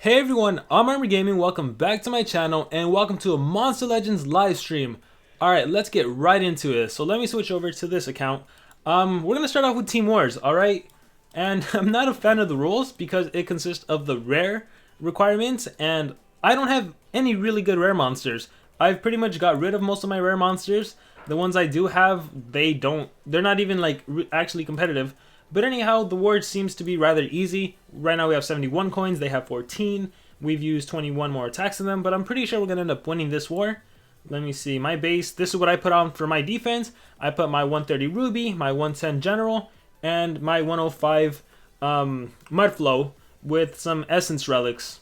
Hey everyone, I'm Armor Gaming, welcome back to my channel, and welcome to a Monster Legends live stream. Alright, let's get right into it. So let me switch over to this account. We're going to start off with Team Wars, alright? And I'm not a fan of the rules because it consists of the rare requirements, and I don't have any really good rare monsters. I've pretty much got rid of most of my rare monsters. The ones I do have, they're not even like actually competitive. But anyhow, the war seems to be rather easy. Right now we have 71 coins, they have 14. We've used 21 more attacks than them, but I'm pretty sure we're going to end up winning this war. Let me see, my base, this is what I put on for my defense. I put my 130 Ruby, my 110 General, and my 105 Mudflow with some Essence Relics.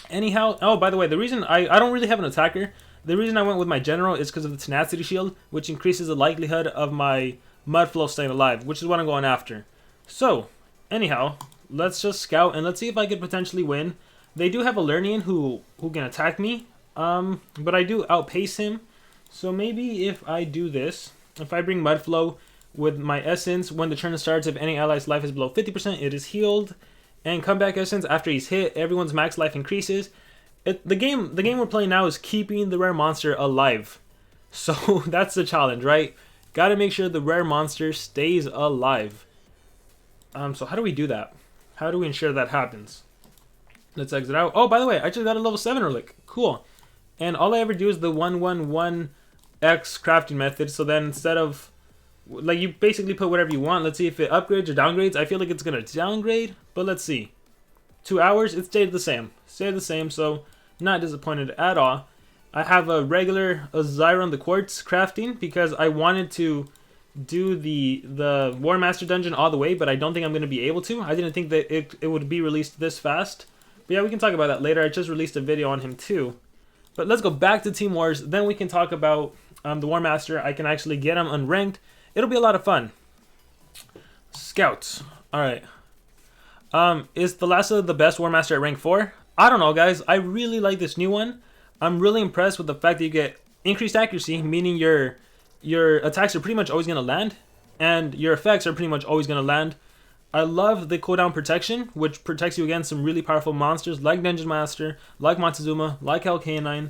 Anyhow, oh, by the way, the reason I don't really have an attacker. The reason I went with my General is because of the Tenacity Shield, which increases the likelihood of my Mudflow staying alive, which is what I'm going after. So, anyhow, let's just scout and let's see if I could potentially win. They do have a Lernian who can attack me, but I do outpace him. So maybe if I do this, if I bring Mudflow with my Essence, when the turn starts, if any ally's life is below 50%, it is healed. And Comeback Essence, after he's hit, everyone's max life increases. The game we're playing now is keeping the rare monster alive. So that's the challenge, right? Gotta make sure the rare monster stays alive. So how do we do that? How do we ensure that happens? Let's exit out. Oh, by the way, I just got a level 7 relic. Cool. And all I ever do is the 111X crafting method. So then instead of, like, you basically put whatever you want. Let's see if it upgrades or downgrades. I feel like it's gonna downgrade, but let's see. 2 hours, it stayed the same. Stayed the same, so not disappointed at all. I have a regular Zyron the Quartz crafting because I wanted to do the Warmaster dungeon all the way, but I don't think I'm going to be able to. I didn't think that it would be released this fast. But yeah, we can talk about that later. I just released a video on him too. But let's go back to Team Wars. Then we can talk about the Warmaster. I can actually get him unranked. It'll be a lot of fun. Scouts. Alright. Is Thalassa the best Warmaster at rank 4? I don't know, guys. I really like this new one. I'm really impressed with the fact that you get increased accuracy, meaning your attacks are pretty much always going to land, and your effects are pretty much always going to land. I love the cooldown protection, which protects you against some really powerful monsters like Dungeon Master, like Montezuma, like Hellcanine.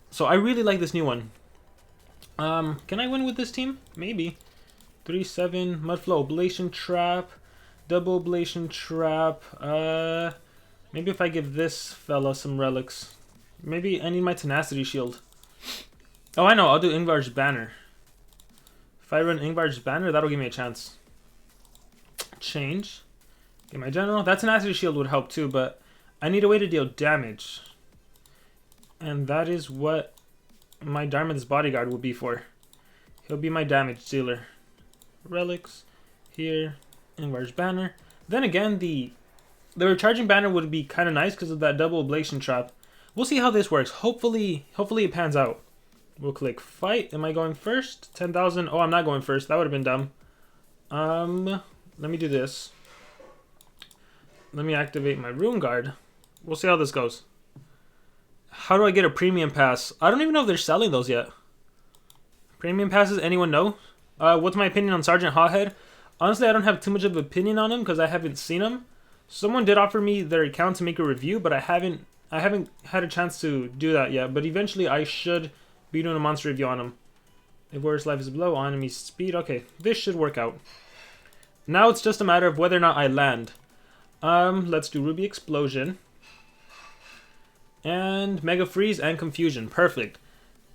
So I really like this new one. Can I win with this team? Maybe. 3-7, Mudflow, Ablation Trap, Double Ablation Trap. Maybe if I give this fella some relics. Maybe I need my Tenacity Shield. Oh, I know. I'll do Ingvar's Banner. If I run Ingvar's Banner, that'll give me a chance. Change. Get my General. That Tenacity Shield would help too, but I need a way to deal damage. And that is what my Diamond's Bodyguard will be for. He'll be my damage dealer. Relics. Here. Ingvar's Banner. Then again, the Recharging Banner would be kind of nice because of that Double Ablation Trap. We'll see how this works. Hopefully it pans out. We'll click fight. Am I going first? 10,000. Oh, I'm not going first. That would have been dumb. Let me do this. Let me activate my Rune Guard. We'll see how this goes. How do I get a premium pass? I don't even know if they're selling those yet. Premium passes, anyone know? What's my opinion on Sergeant Hothead? Honestly, I don't have too much of an opinion on him because I haven't seen him. Someone did offer me their account to make a review, but I haven't had a chance to do that yet, but eventually I should be doing a monster review on him. If warrior's life is below, enemy speed. Okay, this should work out. Now it's just a matter of whether or not I land. Let's do Ruby Explosion. And Mega Freeze and Confusion. Perfect.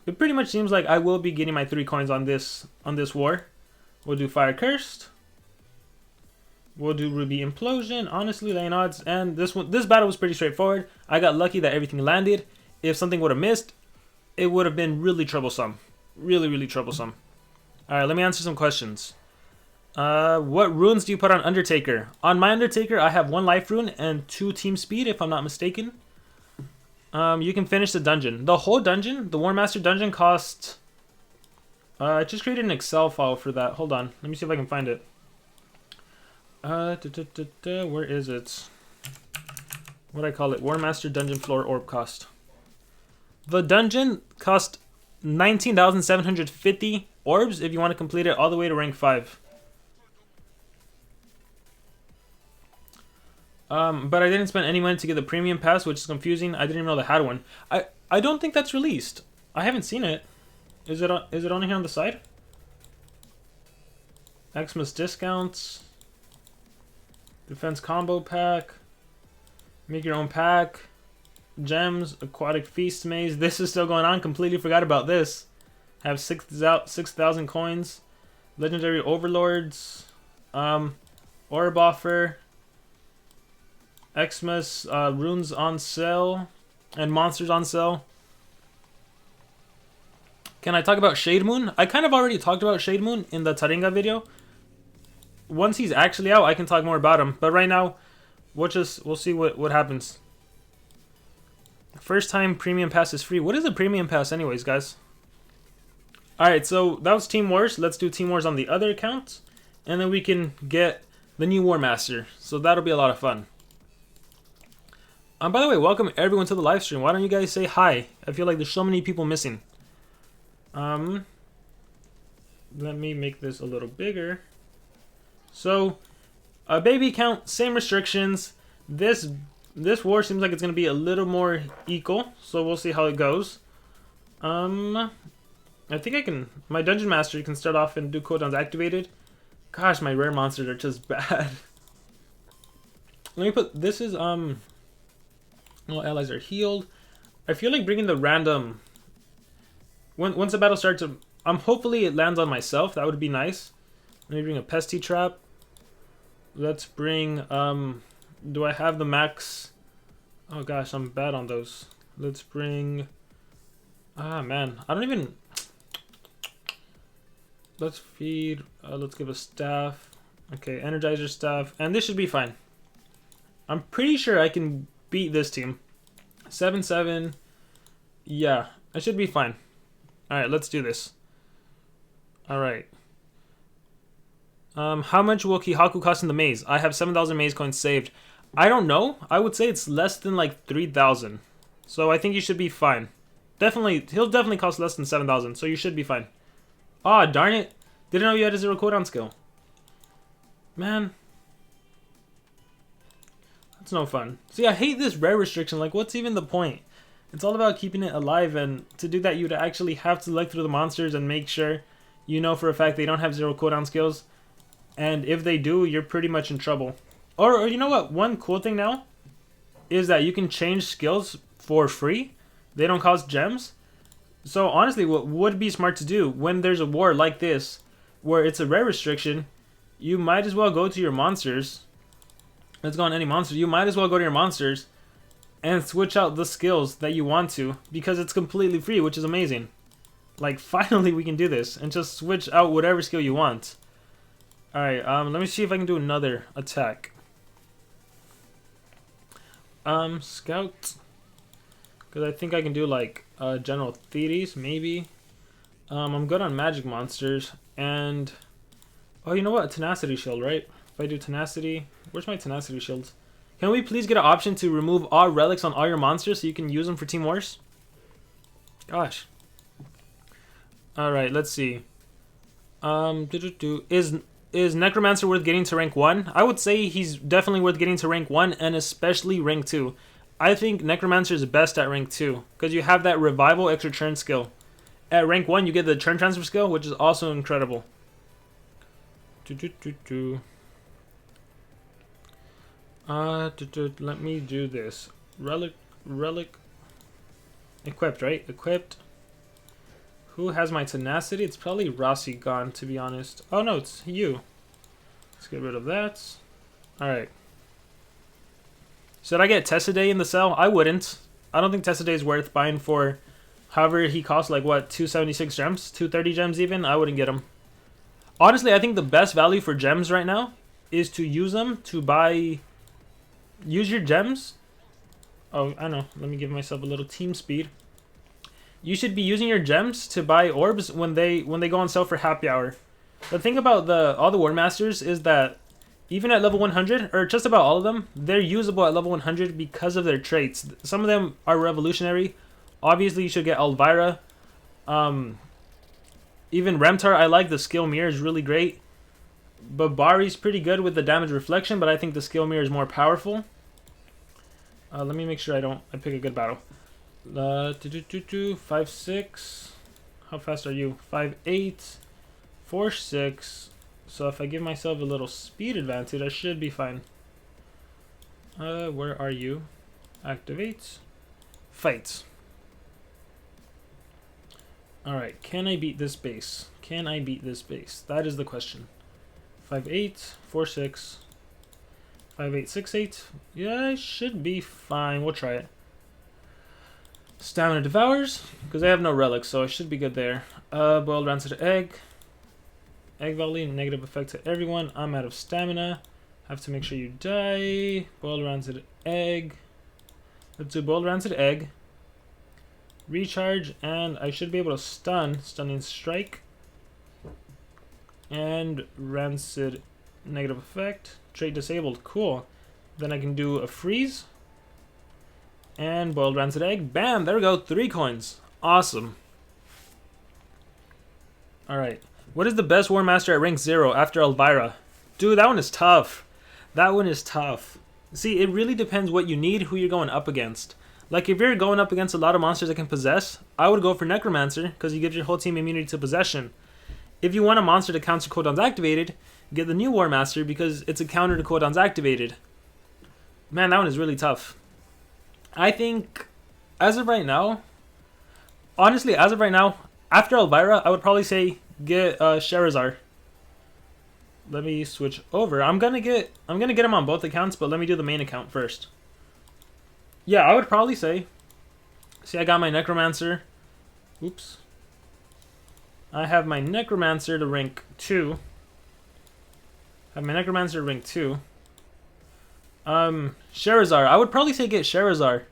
It pretty much seems like I will be getting my 3 coins on this war. We'll do Fire Cursed. We'll do Ruby Implosion, honestly, laying odds, and this battle was pretty straightforward. I got lucky that everything landed. If something would have missed, it would have been really troublesome. Really, really troublesome. Alright, let me answer some questions. What runes do you put on Undertaker? On my Undertaker, I have 1 life rune and 2 team speed, if I'm not mistaken. You can finish the dungeon. The whole dungeon, the Warmaster dungeon, cost... I just created an Excel file for that. Hold on, let me see if I can find it. Where is it? What do I call it? Warmaster Dungeon Floor Orb cost. The dungeon cost 19,750 orbs if you want to complete it all the way to rank 5. But I didn't spend any money to get the premium pass, which is confusing. I didn't even know they had one. I don't think that's released. I haven't seen it. Is it on here on the side? Xmas discounts. Defense combo pack. Make your own pack. Gems. Aquatic feast maze. This is still going on. Completely forgot about this. Have 6,000 coins. Legendary overlords. Orb offer. Xmas runes on sale. And monsters on sale. Can I talk about Shade Moon? I kind of already talked about Shade Moon in the Taringa video. Once he's actually out, I can talk more about him. But right now, we'll see what happens. First time premium pass is free. What is a premium pass anyways, guys? Alright, so that was Team Wars. Let's do Team Wars on the other account. And then we can get the new Warmaster. So that'll be a lot of fun. By the way, welcome everyone to the live stream. Why don't you guys say hi? I feel like there's so many people missing. Let me make this a little bigger. So, baby count, same restrictions. This war seems like it's gonna be a little more equal, so we'll see how it goes. I think I can. My dungeon master can start off and do cooldowns activated. Gosh, my rare monsters are just bad. Let me put. This is all allies are healed. I feel like bringing the random. Once the battle starts, hopefully it lands on myself. That would be nice. Let me bring a pesty trap. Let's bring. Do I have the max? Oh gosh, I'm bad on those. Let's bring. Ah man, I don't even. Let's feed. Let's give a staff. Okay, energizer staff, and this should be fine. I'm pretty sure I can beat this team. 7-7. Yeah, I should be fine. Alright, let's do this. Alright. How much will Kihaku cost in the maze? I have 7,000 maze coins saved. I don't know. I would say it's less than like 3,000. So I think you should be fine. Definitely, he'll definitely cost less than 7,000. So you should be fine. Ah, darn it. Didn't know you had a 0 cooldown skill. Man. That's no fun. See, I hate this rare restriction. Like, what's even the point? It's all about keeping it alive, and to do that, you'd actually have to look through the monsters and make sure you know for a fact they don't have 0 cooldown skills. And if they do, you're pretty much in trouble. Or you know what? One cool thing now is that you can change skills for free. They don't cost gems. So honestly, what would be smart to do when there's a war like this, where it's a rare restriction, you might as well go to your monsters. Let's go on any monster. You might as well go to your monsters and switch out the skills that you want to, because it's completely free, which is amazing. Like, finally we can do this and just switch out whatever skill you want. Alright, let me see if I can do another attack. Scout. Because I think I can do like General Thetis, maybe. I'm good on magic monsters. And oh, you know what? A tenacity shield, right? If I do tenacity, where's my tenacity shields? Can we please get an option to remove all relics on all your monsters so you can use them for Team Wars? Gosh. Alright, let's see. Is Necromancer worth getting to rank 1? I would say he's definitely worth getting to rank 1, and especially rank 2. I think Necromancer is best at rank 2, because you have that revival extra turn skill. At rank 1, you get the turn transfer skill, which is also incredible. Let me do this. Relic. Equipped, right? Equipped. Who has my tenacity? It's probably Rossi gone, to be honest. Oh no, it's you. Let's get rid of that. Alright. Should I get Tessaday in the cell? I wouldn't. I don't think Tessaday is worth buying for however he costs, like what, 276 gems? 230 gems even? I wouldn't get him. Honestly, I think the best value for gems right now is to use them to buy... Use your gems. Oh, I know. Let me give myself a little team speed. You should be using your gems to buy orbs when they go on sale for happy hour. The thing about all the Warmasters is that even at level 100, or just about all of them, they're usable at level 100 because of their traits. Some of them are revolutionary. Obviously, you should get Elvira. Even Remtar, I like the skill mirror, is really great. Babari's pretty good with the damage reflection, but I think the skill mirror is more powerful. Let me make sure I pick a good battle. 5-6. How fast are you? 5-8. 4-6. So if I give myself a little speed advantage, I should be fine. Where are you? Activate. Fight. Alright, can I beat this base? Can I beat this base? That is the question. 5-8, 4-6, 5-8, 6-8. Yeah, I should be fine. We'll try it. Stamina devours, because I have no relics, so I should be good there. Boiled rancid egg. Egg volley, negative effect to everyone. I'm out of stamina. Have to make sure you die. Boiled rancid egg. Let's do boiled rancid egg. Recharge, and I should be able to stunning strike. And rancid negative effect. Trait disabled, cool. Then I can do a freeze. And boiled rancid egg. Bam, there we go, 3 coins. Awesome. Alright. What is the best Warmaster at rank 0 after Elvira? Dude, that one is tough. That one is tough. See, it really depends what you need, who you're going up against. Like, if you're going up against a lot of monsters that can possess, I would go for Necromancer, because he gives your whole team immunity to possession. If you want a monster to counter cooldowns activated, get the new Warmaster, because it's a counter to cooldowns activated. Man, that one is really tough. I think, as of right now, honestly, as of right now, after Elvira, I would probably say get Sherezar. Let me switch over. I'm gonna get him on both accounts, but let me do the main account first. Yeah, I would probably say. See, I got my Necromancer. Oops. I have my Necromancer to rank 2. Sherezar. I would probably say get Sherezar,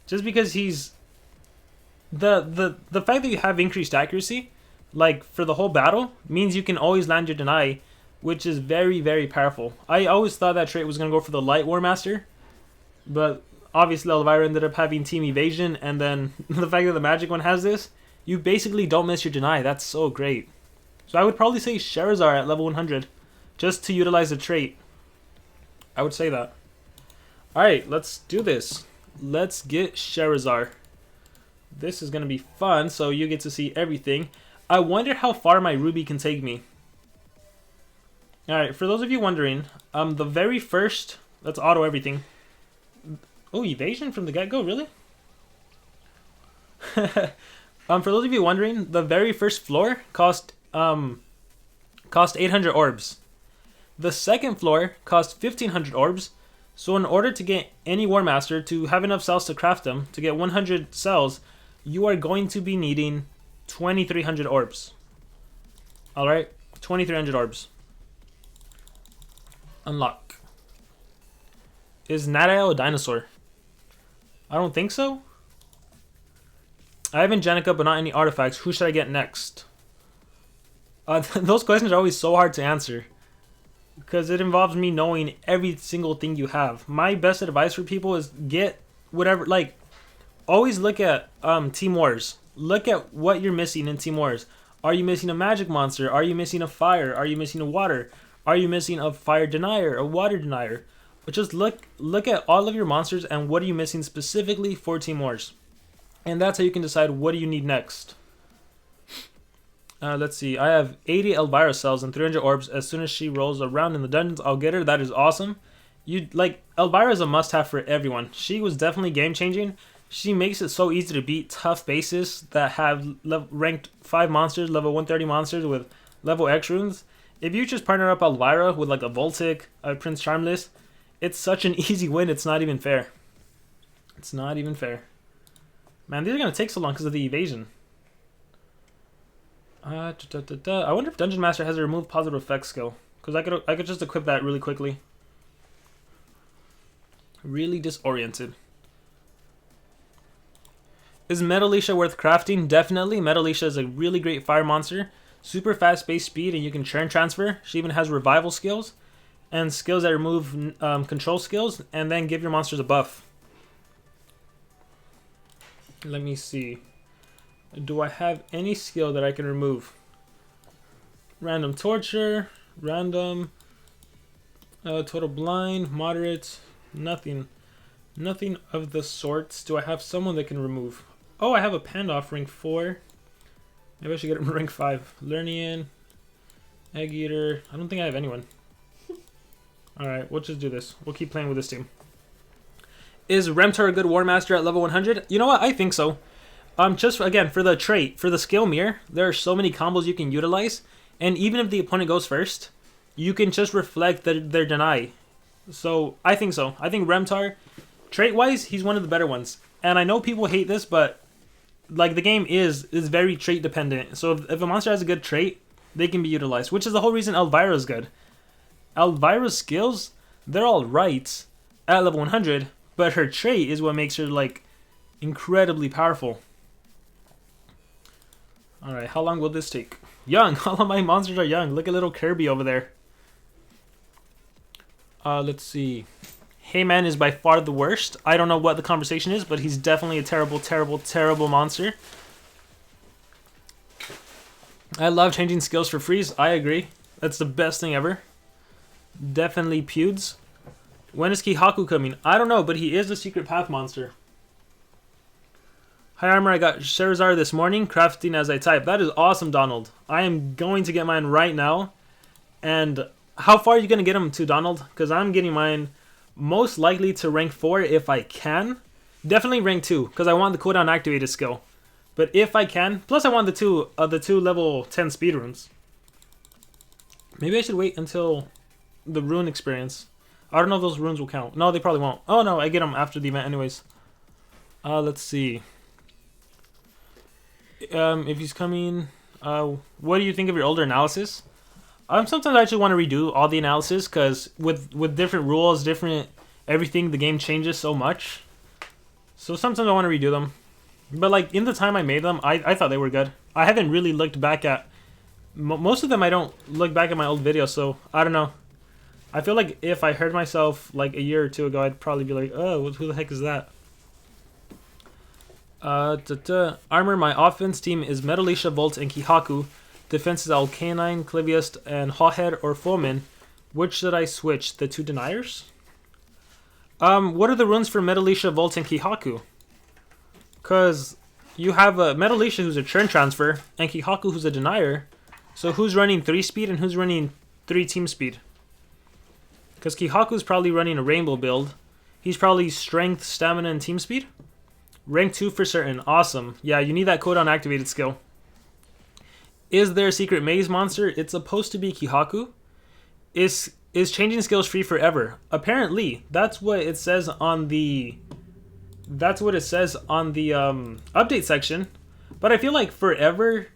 just because he's the fact that you have increased accuracy, like for the whole battle, means you can always land your deny, which is very, very powerful. I always thought that trait was gonna go for the light Warmaster, but obviously Elvira ended up having team evasion, and then the fact that the magic one has this, you basically don't miss your deny. That's so great. So I would probably say Sherezar at level 100, just to utilize the trait. I would say that. Alright, let's do this. Let's get Sherezar. This is going to be fun, so you get to see everything. I wonder how far my Ruby can take me. Alright, for those of you wondering, the very first... Let's auto everything. Oh, evasion from the get-go, really? For those of you wondering, the very first floor cost 800 orbs. The second floor cost 1500 orbs. So in order to get any Warmaster, to have enough cells to craft them, to get 100 cells, you are going to be needing 2300 orbs. Alright, 2300 orbs. Unlock. Is Natael a dinosaur? I don't think so. I have Angelica, but not any artifacts. Who should I get next? Those questions are always so hard to answer, because it involves me knowing every single thing you have. My best advice for people is get whatever, like, always look at Team Wars. Look at what you're missing in Team Wars. Are you missing a magic monster? Are you missing a fire? Are you missing a water? Are you missing a fire denier, a water denier? But just look at all of your monsters and what are you missing specifically for Team Wars. And that's how you can decide what do you need next. Let's see. I have 80 Elvira cells and 300 orbs. As soon as she rolls around in the dungeons, I'll get her. That is awesome. Elvira is a must-have for everyone. She was definitely game-changing. She makes it so easy to beat tough bases that have ranked 5 monsters, level 130 monsters with level X runes. If you just partner up Elvira with like a Voltic, a Prince Charmless, it's such an easy win, it's not even fair. It's not even fair. Man, these are going to take so long because of the evasion. I wonder if Dungeon Master has a remove positive effects skill, because I could just equip that really quickly. Really disoriented. Is Metalisha worth crafting? Definitely. Metalisha is a really great fire monster. Super fast base speed, and you can churn transfer. She even has revival skills and skills that remove control skills and then give your monsters a buff. Let me see. Do I have any skill that I can remove? Random torture, random, total blind, moderate, nothing. Nothing of the sorts. Do I have someone that can remove? Oh, I have a panda off rank 4. Maybe I should get him rank 5. Lernian, Egg Eater. I don't think I have anyone. Alright, we'll just do this. We'll keep playing with this team. Is Remtar a good Warmaster at level 100? You know what? I think so. Just again, for the trait, for the skill mirror, there are so many combos you can utilize. And even if the opponent goes first, you can just reflect their deny. So, I think so. I think Remtar, trait-wise, he's one of the better ones. And I know people hate this, but like the game is very trait dependent. So if a monster has a good trait, they can be utilized. Which is the whole reason Elvira is good. Elvira's skills, they're all right at level 100, but her trait is what makes her like incredibly powerful. Alright, how long will this take? Young! All of my monsters are young. Look at little Kirby over there. Let's see. Heyman is by far the worst. I don't know what the conversation is, but he's definitely a terrible, terrible, terrible monster. I love changing skills for freeze. I agree. That's the best thing ever. Definitely Pewds. When is Kihaku coming? I don't know, but he is a secret path monster. Hi Armor, I got Sherezar this morning, crafting as I type. That is awesome, Donald. I am going to get mine right now. And how far are you going to get him to, Donald? Because I'm getting mine most likely to rank 4 if I can. Definitely rank 2, because I want the cooldown activated skill. But if I can, plus I want the two level 10 speedruns. Maybe I should wait until the rune experience. I don't know if those runes will count. No, they probably won't. Oh no, I get them after the event anyways. Let's see. If he's coming, what do you think of your older analysis? Sometimes I actually want to redo all the analysis because with different rules, different everything, the game changes so much. So sometimes I want to redo them. But like in the time I made them, I thought they were good. I haven't really looked back at most of them. I don't look back at my old videos, so I don't know. I feel like if I heard myself like a year or two ago, I'd probably be like, oh, who the heck is that? Armor, my offense team is Metalisha, Volt, and Kihaku. Defense is Alkanine, Cliviest, and Hawhead or Foeman. Which should I switch? The two deniers? What are the runes for Metalisha, Volt, and Kihaku? Because you have a Metalisha who's a churn transfer, and Kihaku who's a denier. So who's running 3 speed and who's running 3 team speed? Because Kihaku's probably running a rainbow build. He's probably strength, stamina, and team speed. Rank 2 for certain. Awesome. Yeah, you need that cooldown activated skill. Is there a secret maze monster? It's supposed to be Kihaku. Is changing skills free forever? Apparently, that's what it says on the. That's what it says on the update section. But I feel like forever,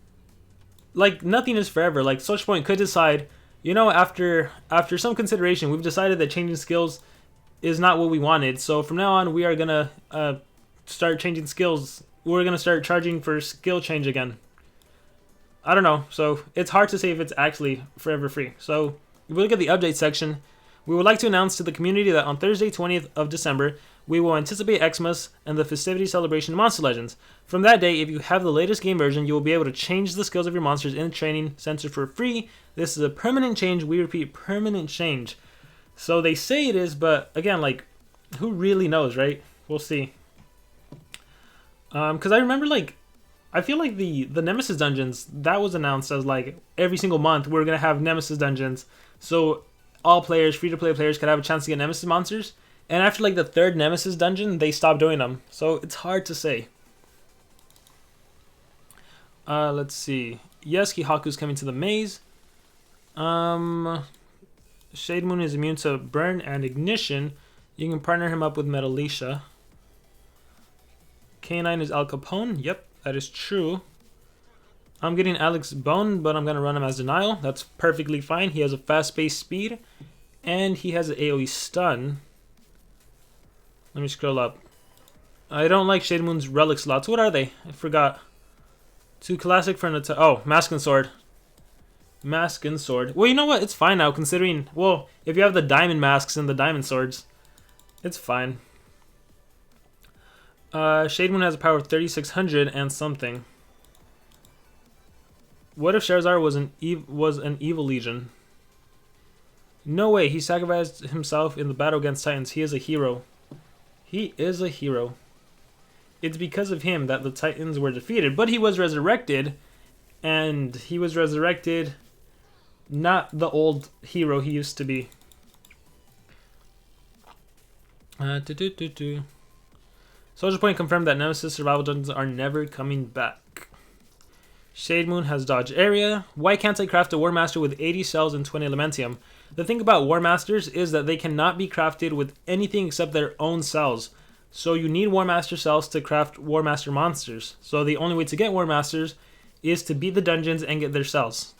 like nothing is forever. Like Social Point could decide, you know, after some consideration, we've decided that changing skills is not what we wanted. So from now on, we are gonna start changing skills. We're gonna start charging for skill change again. I don't know. So it's hard to say if it's actually forever free. So if we look at the update section, we would like to announce to the community that on Thursday, 20th of December, we will anticipate Xmas and the festivity celebration of Monster Legends. From that day, if you have the latest game version, you will be able to change the skills of your monsters in the training center for free. This is a permanent change. We repeat, permanent change. So they say it is, but again, like, who really knows, right? We'll see. Because I remember, like, I feel like the Nemesis dungeons, that was announced as, like, every single month we're going to have Nemesis dungeons. So all players, free-to-play players, could have a chance to get Nemesis monsters. And after, like, the 3rd Nemesis dungeon, they stopped doing them. So it's hard to say. Let's see. Yes, Kihaku's coming to the maze. Shade Moon is immune to burn and ignition. You can partner him up with Metalisha. K9 is Al Capone. Yep, that is true. I'm getting Alex Bone, but I'm going to run him as Denial. That's perfectly fine. He has a fast-paced speed, and he has an AoE stun. Let me scroll up. I don't like Shade Moon's relic slots. What are they? I forgot. Too classic for an attack. Oh, Mask and Sword. Mask and Sword. Well, you know what? It's fine now, considering... Well, if you have the diamond masks and the diamond swords, it's fine. Shade Moon has a power of 3600 and something. What if Sherezar was an evil legion? No way. He sacrificed himself in the battle against Titans. He is a hero. He is a hero. It's because of him that the Titans were defeated. But he was resurrected. And he was resurrected, not the old hero he used to be. Soldier Point confirmed that Nemesis survival dungeons are never coming back. Shade Moon has dodge area. Why can't I craft a Warmaster with 80 cells and 20 Elementium? The thing about Warmasters is that they cannot be crafted with anything except their own cells. So you need Warmaster cells to craft Warmaster monsters. So the only way to get Warmasters is to beat the dungeons and get their cells.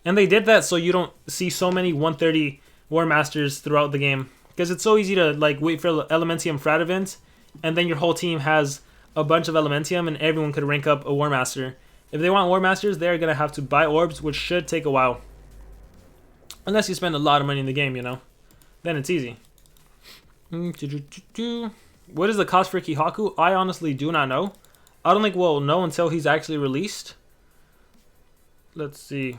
And they did that so you don't see so many 130 Warmasters throughout the game. Because it's so easy to like wait for Elementium Frat events, and then your whole team has a bunch of Elementium and everyone could rank up a Warmaster. If they want Warmasters, they're going to have to buy orbs, which should take a while. Unless you spend a lot of money in the game, you know. Then it's easy. What is the cost for Kihaku? I honestly do not know. I don't think we'll know until he's actually released. Let's see.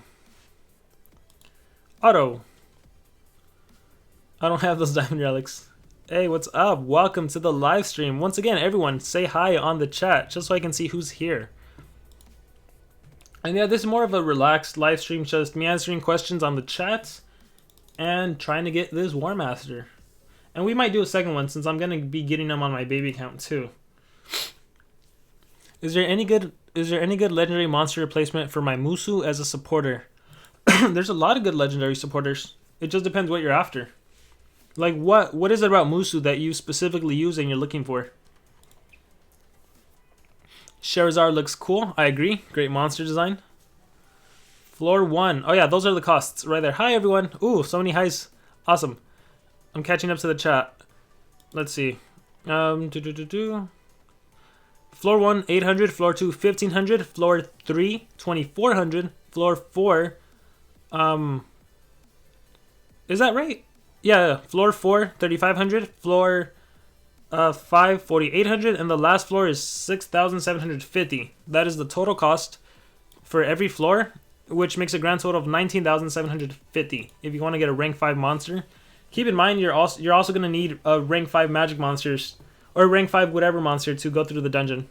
Auto. I don't have those diamond relics. Hey, what's up? Welcome to the live stream. Once again, everyone, say hi on the chat just so I can see who's here. And yeah, this is more of a relaxed live stream, just me answering questions on the chat and trying to get this Warmaster. And we might do a second one since I'm going to be getting them on my baby account too. Is there any good legendary monster replacement for my Musu as a supporter? There's a lot of good legendary supporters. It just depends what you're after. Like what is it about Musu that you specifically use and you're looking for? Sherezar looks cool. I agree. Great monster design. Floor 1. Oh yeah, those are the costs right there. Hi everyone. Ooh, so many highs. Awesome. I'm catching up to the chat. Let's see. Floor 1, 800. Floor 2, 1500. Floor 3, 2400. Floor 4, is that right? Yeah. Floor 4, 3500. Floor 5, 4800, and the last floor is 6,750. That is the total cost for every floor, which makes a grand total of 19,750. If you want to get a rank 5 monster, keep in mind you're also going to need a rank 5 magic monsters or rank 5 whatever monster to go through the dungeon.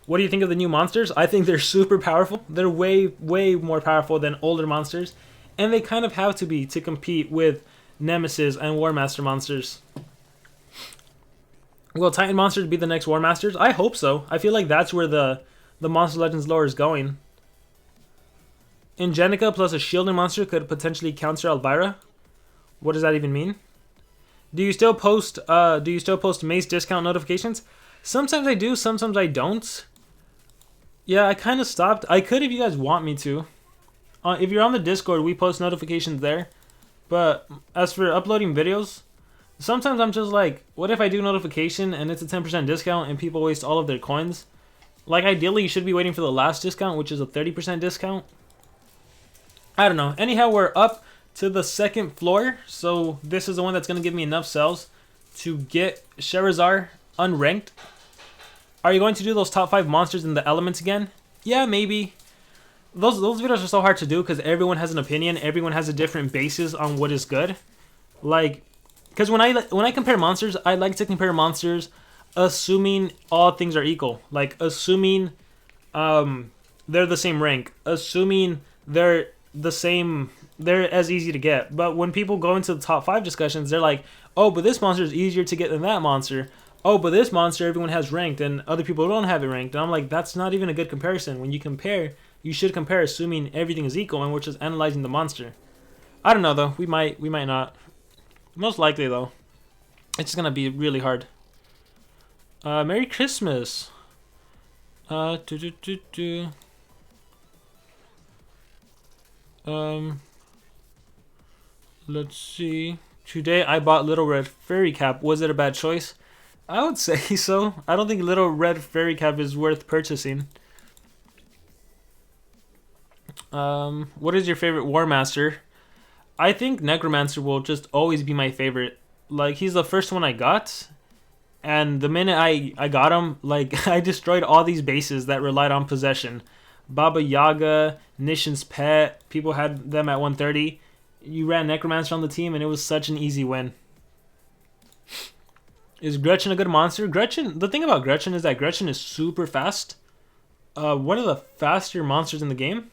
What do you think of the new monsters? I think they're super powerful. They're way more powerful than older monsters, and they kind of have to be to compete with Nemesis and Warmaster monsters. Will Titan monsters be the next Warmasters? I hope so. I feel like that's where the Monster Legends lore is going. Ingenica plus a shielding monster could potentially counter Elvira. What does that even mean? Do you still post Mace discount notifications? Sometimes I do, sometimes I don't. Yeah, I kind of stopped. I could if you guys want me to. If you're on the Discord, we post notifications there. But as for uploading videos, sometimes I'm just like, what if I do notification and it's a 10% discount and people waste all of their coins? Like, ideally, you should be waiting for the last discount, which is a 30% discount. I don't know. Anyhow, we're up to the second floor. So this is the one that's going to give me enough cells to get Sherezar unranked. Are you going to do those top 5 monsters in the elements again? Yeah, maybe. Those videos are so hard to do because everyone has an opinion. Everyone has a different basis on what is good. Like, because when I compare monsters, I like to compare monsters assuming all things are equal. Like, assuming they're the same rank. Assuming they're the same, they're as easy to get. But when people go into the top 5 discussions, they're like, oh, but this monster is easier to get than that monster. Oh, but this monster everyone has ranked and other people don't have it ranked. And I'm like, that's not even a good comparison. When you compare, you should compare assuming everything is equal and we're just analyzing the monster. I don't know though. We might not. Most likely though. It's just gonna be really hard. Merry Christmas. Let's see. Today I bought Little Red Fairy Cap. Was it a bad choice? I would say so. I don't think Little Red Fairy Cap is worth purchasing. What is your favorite Warmaster? I think Necromancer will just always be my favorite. Like, he's the first one I got. And the minute I got him, like, I destroyed all these bases that relied on possession. Baba Yaga, Nishan's Pet, people had them at 130. You ran Necromancer on the team, and it was such an easy win. Is Gretchen a good monster? Gretchen, the thing about Gretchen is that Gretchen is super fast. One of the faster monsters in the game.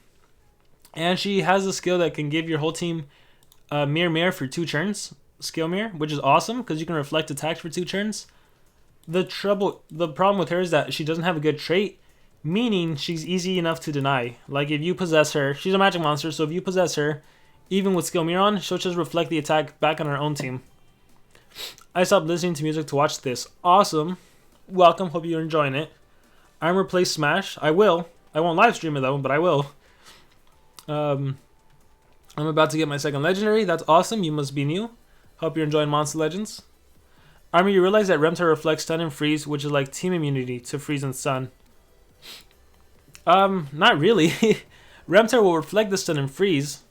And she has a skill that can give your whole team mirror for 2 turns. Skill mirror, which is awesome because you can reflect attacks for 2 turns. The problem with her is that she doesn't have a good trait, meaning she's easy enough to deny. Like if you possess her, she's a magic monster, so if you possess her, even with skill mirror on, she'll just reflect the attack back on her own team. I stopped listening to music to watch this. Awesome. Welcome. Hope you're enjoying it. Armor plays Smash. I will. I won't live stream it though, but I will. I'm about to get my 2nd legendary. That's awesome. You must be new. Hope you're enjoying Monster Legends. Armor, you realize that Remtar reflects stun and freeze, which is like team immunity to freeze and stun. Not really. Remtar will reflect the stun and freeze,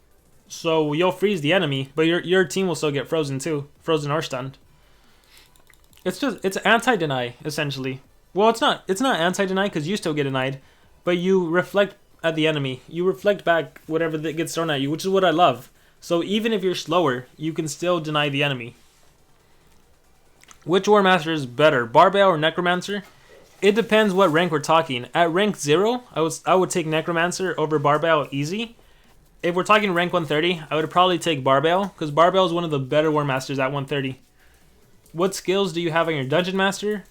so you'll freeze the enemy, but your team will still get frozen too, frozen or stunned. It's anti-deny essentially. Well, it's not anti-deny because you still get denied, but you reflect at the enemy. You reflect back whatever that gets thrown at you, which is what I love. So even if you're slower, you can still deny the enemy. Which Warmaster is better, Barbell or Necromancer? It depends what rank we're talking. At rank 0, I would take Necromancer over Barbell easy. If we're talking rank 130, I would probably take Barbell, because Barbell is one of the better Warmasters at 130. What skills do you have on your Dungeon Master?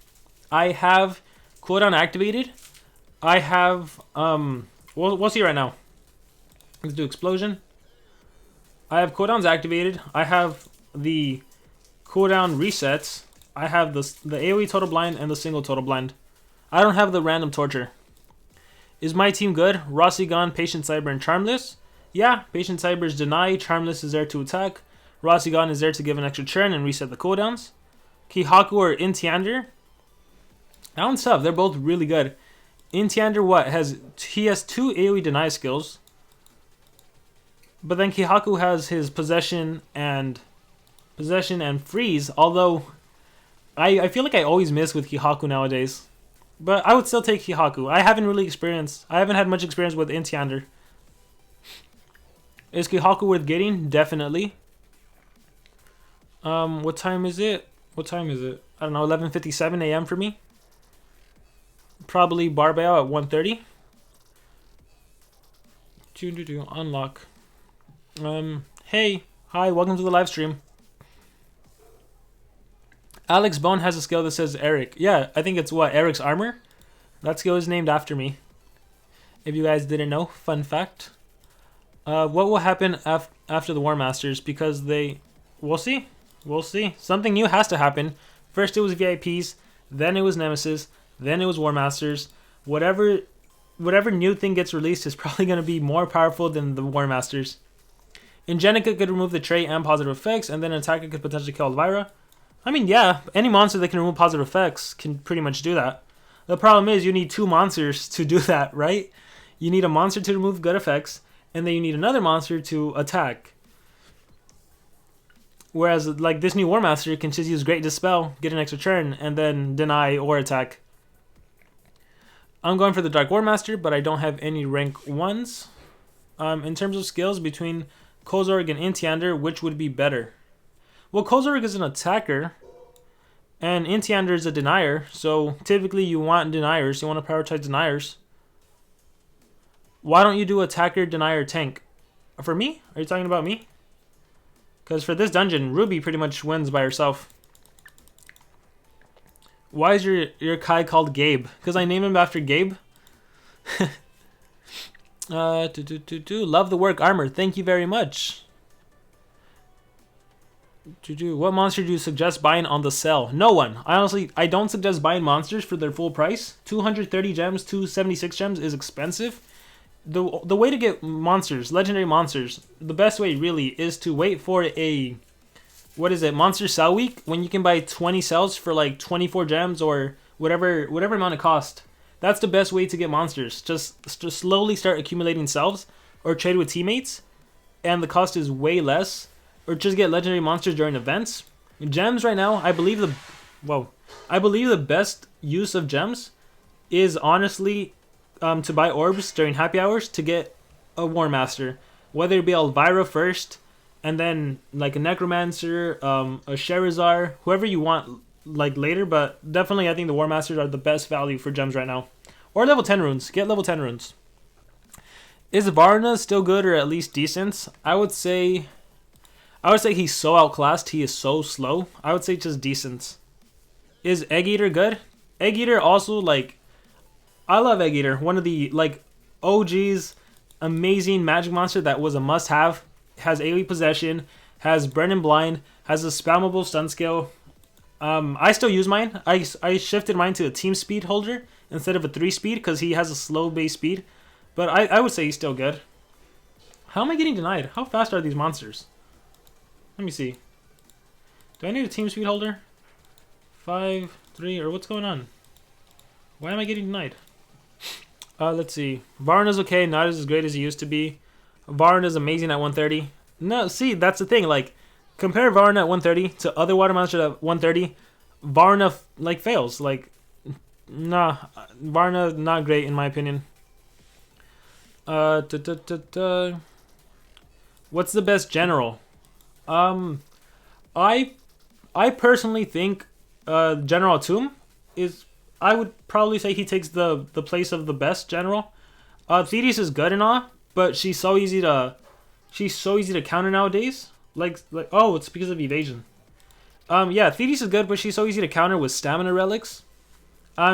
I have cooldown activated. I have, we'll see right now. Let's do Explosion. I have cooldowns activated. I have the cooldown resets. I have the AoE total blind and the single total blind. I don't have the random torture. Is my team good? Rossi gone, Patient Cyber, and Charmless? Yeah, Patient Cyber is deny, Charmless is there to attack. Rossi gone is there to give an extra turn and reset the cooldowns. Kihaku or Intiander? That one's tough. They're both really good. Intiander he has 2 AoE deny skills. But then Kihaku has his possession and freeze, although I feel like I always miss with Kihaku nowadays. But I would still take Kihaku. I haven't had much experience with Intiander. Is Kihaku worth getting? Definitely. What time is it? I don't know, 11:57 a.m. for me. Probably Barbell at 1:30. Unlock. Hey, hi, welcome to the live stream. Alex Bone has a skill that says Eric. Yeah, I think it's Eric's armor. That skill is named after me. If you guys didn't know, fun fact. What will happen after the Warmasters? Because we'll see. Something new has to happen. First it was VIPs, then it was Nemesis, then it was Warmasters. Whatever new thing gets released is probably going to be more powerful than the Warmasters. Ingenica could remove the trait and positive effects, and then an attacker could potentially kill Elvira. I mean, yeah, any monster that can remove positive effects can pretty much do that. The problem is you need 2 monsters to do that, right? You need a monster to remove good effects, and then you need another monster to attack. Whereas, like, this new Warmaster can just use Great Dispel, get an extra turn, and then deny or attack. I'm going for the Dark Warmaster, but I don't have any rank 1s. In terms of skills, between Kozorg and Intiander, which would be better? Well, Kozorg is an attacker, and Intiander is a denier, so typically you want deniers. You want to prioritize deniers. Why don't you do attacker, denier, tank? For me? Are you talking about me? Because for this dungeon, Ruby pretty much wins by herself. Why is your Kai called Gabe? Because I named him after Gabe. Love the work, Armor. Thank you very much. What monster do you suggest buying on the sale? No one. I don't suggest buying monsters for their full price. 230 gems, 276 gems is expensive. The way to get monsters, legendary monsters, the best way really is to wait for a, Monster Cell Week, when you can buy 20 cells for like 24 gems or whatever amount it costs. That's the best way to get monsters. Just slowly start accumulating cells or trade with teammates, and the cost is way less. Or just get legendary monsters during events. Gems right now, I believe the best use of gems is honestly to buy orbs during happy hours to get a Warmaster. Whether it be Elvira first, and then like a Necromancer, a Sherezar, whoever you want like later, but definitely I think the Warmasters are the best value for gems right now. Or level 10 runes. Get level 10 runes. Is Varna still good or at least decent? I would say he's so outclassed. He is so slow. I would say just decent. Is Egg Eater good? Egg Eater also, like, I love Egg Eater. One of the, like, OG's amazing magic monster that was a must-have. Has AoE possession, has Brennan Blind, has a spammable stun skill. I still use mine. I shifted mine to a team speed holder instead of a 3 speed because he has a slow base speed. But I would say he's still good. How am I getting denied? How fast are these monsters? Let me see. Do I need a team speed holder? 5, 3, or what's going on? Why am I getting denied? Let's see. Varna's okay, not as great as he used to be. Varna's amazing at 130. No, see, that's the thing. Like, compare Varna at 130 to other water monsters at 130. Varna, like, fails. Like, nah. Varna, not great in my opinion. What's the best general? I personally think General Tomb is. I would probably say he takes the place of the best general. Thetis is good and all, but she's so easy to counter nowadays. Like oh, it's because of evasion. Yeah, Thetis is good, but she's so easy to counter with stamina relics.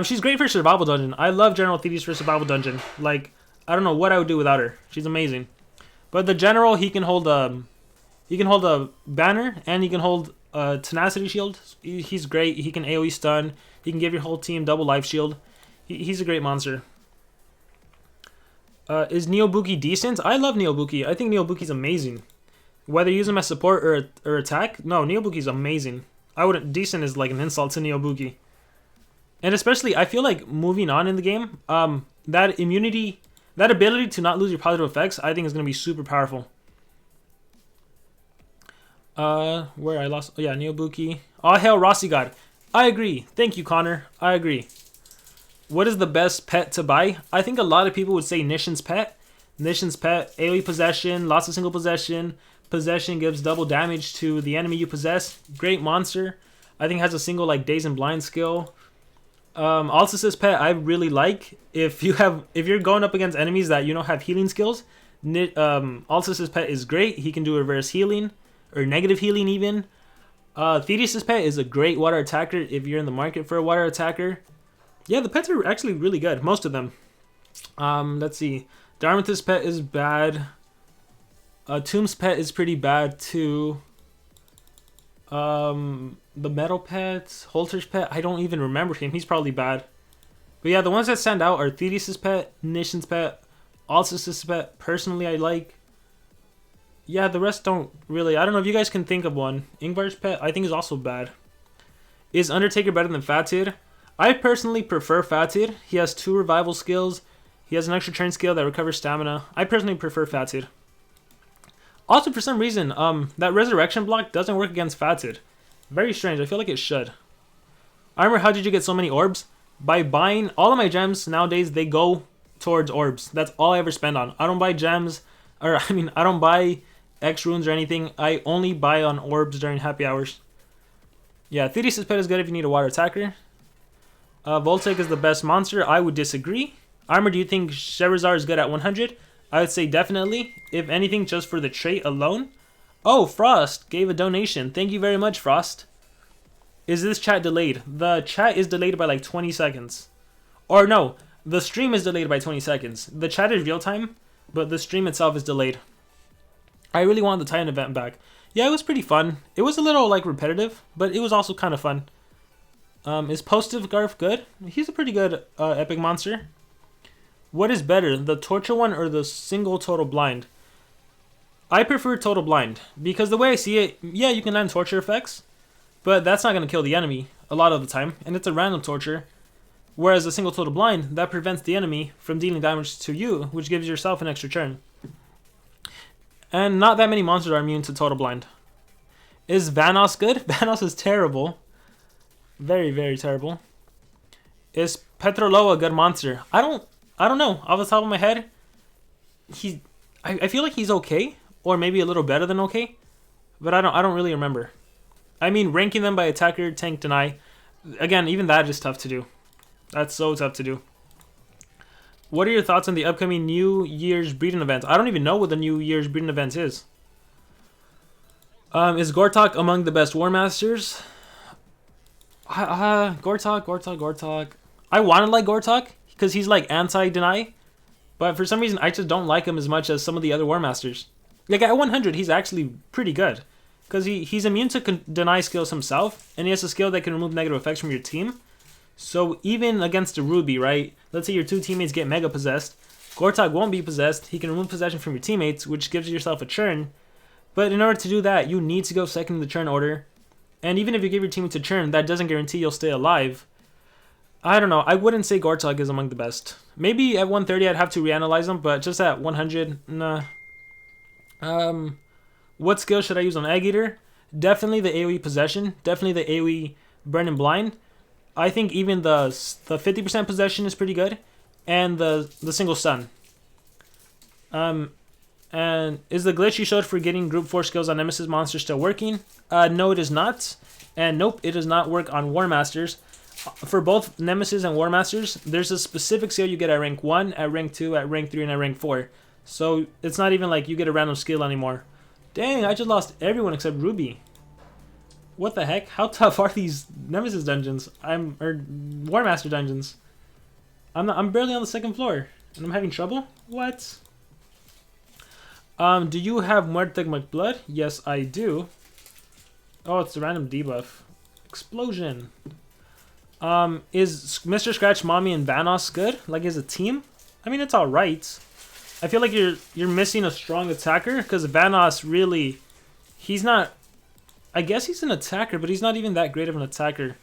She's great for survival dungeon. I love General Thetis for survival dungeon. Like, I don't know what I would do without her. She's amazing. But the general, he can hold a banner and he can hold a tenacity shield. He's great. He can AoE stun. He can give your whole team double life shield. He's a great monster. Is Neobuki decent? I love Neobuki. I think Neobuki's amazing. Whether you use him as support or attack, no, Neobuki's amazing. I wouldn't. Decent is like an insult to Neobuki. And especially, I feel like moving on in the game, that immunity, that ability to not lose your positive effects, I think is going to be super powerful. Where I lost, oh yeah, Neobuki. Oh hell, Rossi God. I agree. Thank you, Connor. I agree. What is the best pet to buy? I think a lot of people would say Nishan's pet. Nishan's pet, AoE possession, lots of single possession. Possession gives double damage to the enemy you possess. Great monster. I think has a single like Daze and Blind skill. Alcis's pet I really like. If you're going up against enemies that have healing skills, Alcis's pet is great. He can do reverse healing or negative healing even. Thetis' pet is a great water attacker if you're in the market for a water attacker. Yeah, the pets are actually really good, most of them. Let's see. Darmith's pet is bad. Tomb's pet is pretty bad too. The metal pet, Holter's pet, I don't even remember him. He's probably bad. But yeah, the ones that stand out are Thetis' pet, Nishan's pet, Alcis's pet. Personally, I like. Yeah, the rest don't really. I don't know if you guys can think of one. Ingvar's pet, I think, is also bad. Is Undertaker better than Fatid? I personally prefer Fatid. He has 2 revival skills. He has an extra turn skill that recovers stamina. I personally prefer Fatid. Also, for some reason, that resurrection block doesn't work against Fatid. Very strange. I feel like it should. Armor, how did you get so many orbs? By buying all of my gems nowadays, they go towards orbs. That's all I ever spend on. I don't buy gems, or I don't buy X runes or anything. I only buy on orbs during happy hours. Yeah, Thetis' pet is good if you need a water attacker. Voltaic is the best monster. I would disagree. Armor, do you think Sherezar is good at 100? I would say definitely. If anything, just for the trait alone. Oh, Frost gave a donation. Thank you very much, Frost. Is this chat delayed? The chat is delayed by like 20 seconds. Or no, the stream is delayed by 20 seconds. The chat is real time, but the stream itself is delayed. I really want the Titan event back. Yeah, it was pretty fun. It was a little like repetitive, but it was also kind of fun. Is Postive Garf good? He's a pretty good epic monster. What is better, the torture one or the single total blind? I prefer total blind because the way I see it, yeah, you can land torture effects, but that's not going to kill the enemy a lot of the time, and it's a random torture. Whereas a single total blind, that prevents the enemy from dealing damage to you, which gives yourself an extra turn. And not that many monsters are immune to total blind. Is Vanoss good? Vanoss is terrible. Very, very terrible. Is Petroloa a good monster? I don't know. Off the top of my head, I feel like he's okay, or maybe a little better than okay, but I don't really remember. I mean, ranking them by attacker, tank, deny. Again, even that is tough to do. That's so tough to do. What are your thoughts on the upcoming New Year's breeding event? I don't even know what the New Year's breeding event is. Is Gortok among the best Warmasters? Gortok. I want to like Gortok because he's like anti-deny. But for some reason, I just don't like him as much as some of the other Warmasters. Like at 100, he's actually pretty good. Because he's immune to deny skills himself. And he has a skill that can remove negative effects from your team. So even against a Ruby, right? Let's say your two teammates get mega possessed. Gortok won't be possessed. He can remove possession from your teammates, which gives yourself a churn. But in order to do that, you need to go second in the churn order. And even if you give your teammates a churn, that doesn't guarantee you'll stay alive. I don't know. I wouldn't say Gortok is among the best. Maybe at 130 I'd have to reanalyze them, but just at 100, nah. What skill should I use on Egg Eater? Definitely the AoE Possession. Definitely the AoE Burn and Blind. I think even the 50% Possession is pretty good. And the single stun. And is the glitch you showed for getting group 4 skills on Nemesis monsters still working? No, it is not. And nope, it does not work on Warmasters. For both Nemesis and Warmasters, there's a specific skill you get at rank 1, at rank 2, at rank 3, and at rank 4. So it's not even like you get a random skill anymore. Dang, I just lost everyone except Ruby. What the heck? How tough are these Nemesis dungeons? Or Warmaster dungeons? I'm barely on the 2nd floor, and I'm having trouble? What? Do you have Muerte McBlood? Yes, I do. Oh, it's a random debuff. Explosion. Is Mr. Scratch, Mommy, and Vanoss good? Like as a team? I mean, it's alright. I feel like you're missing a strong attacker, because Vanoss really... He's not... I guess he's an attacker, but he's not even that great of an attacker.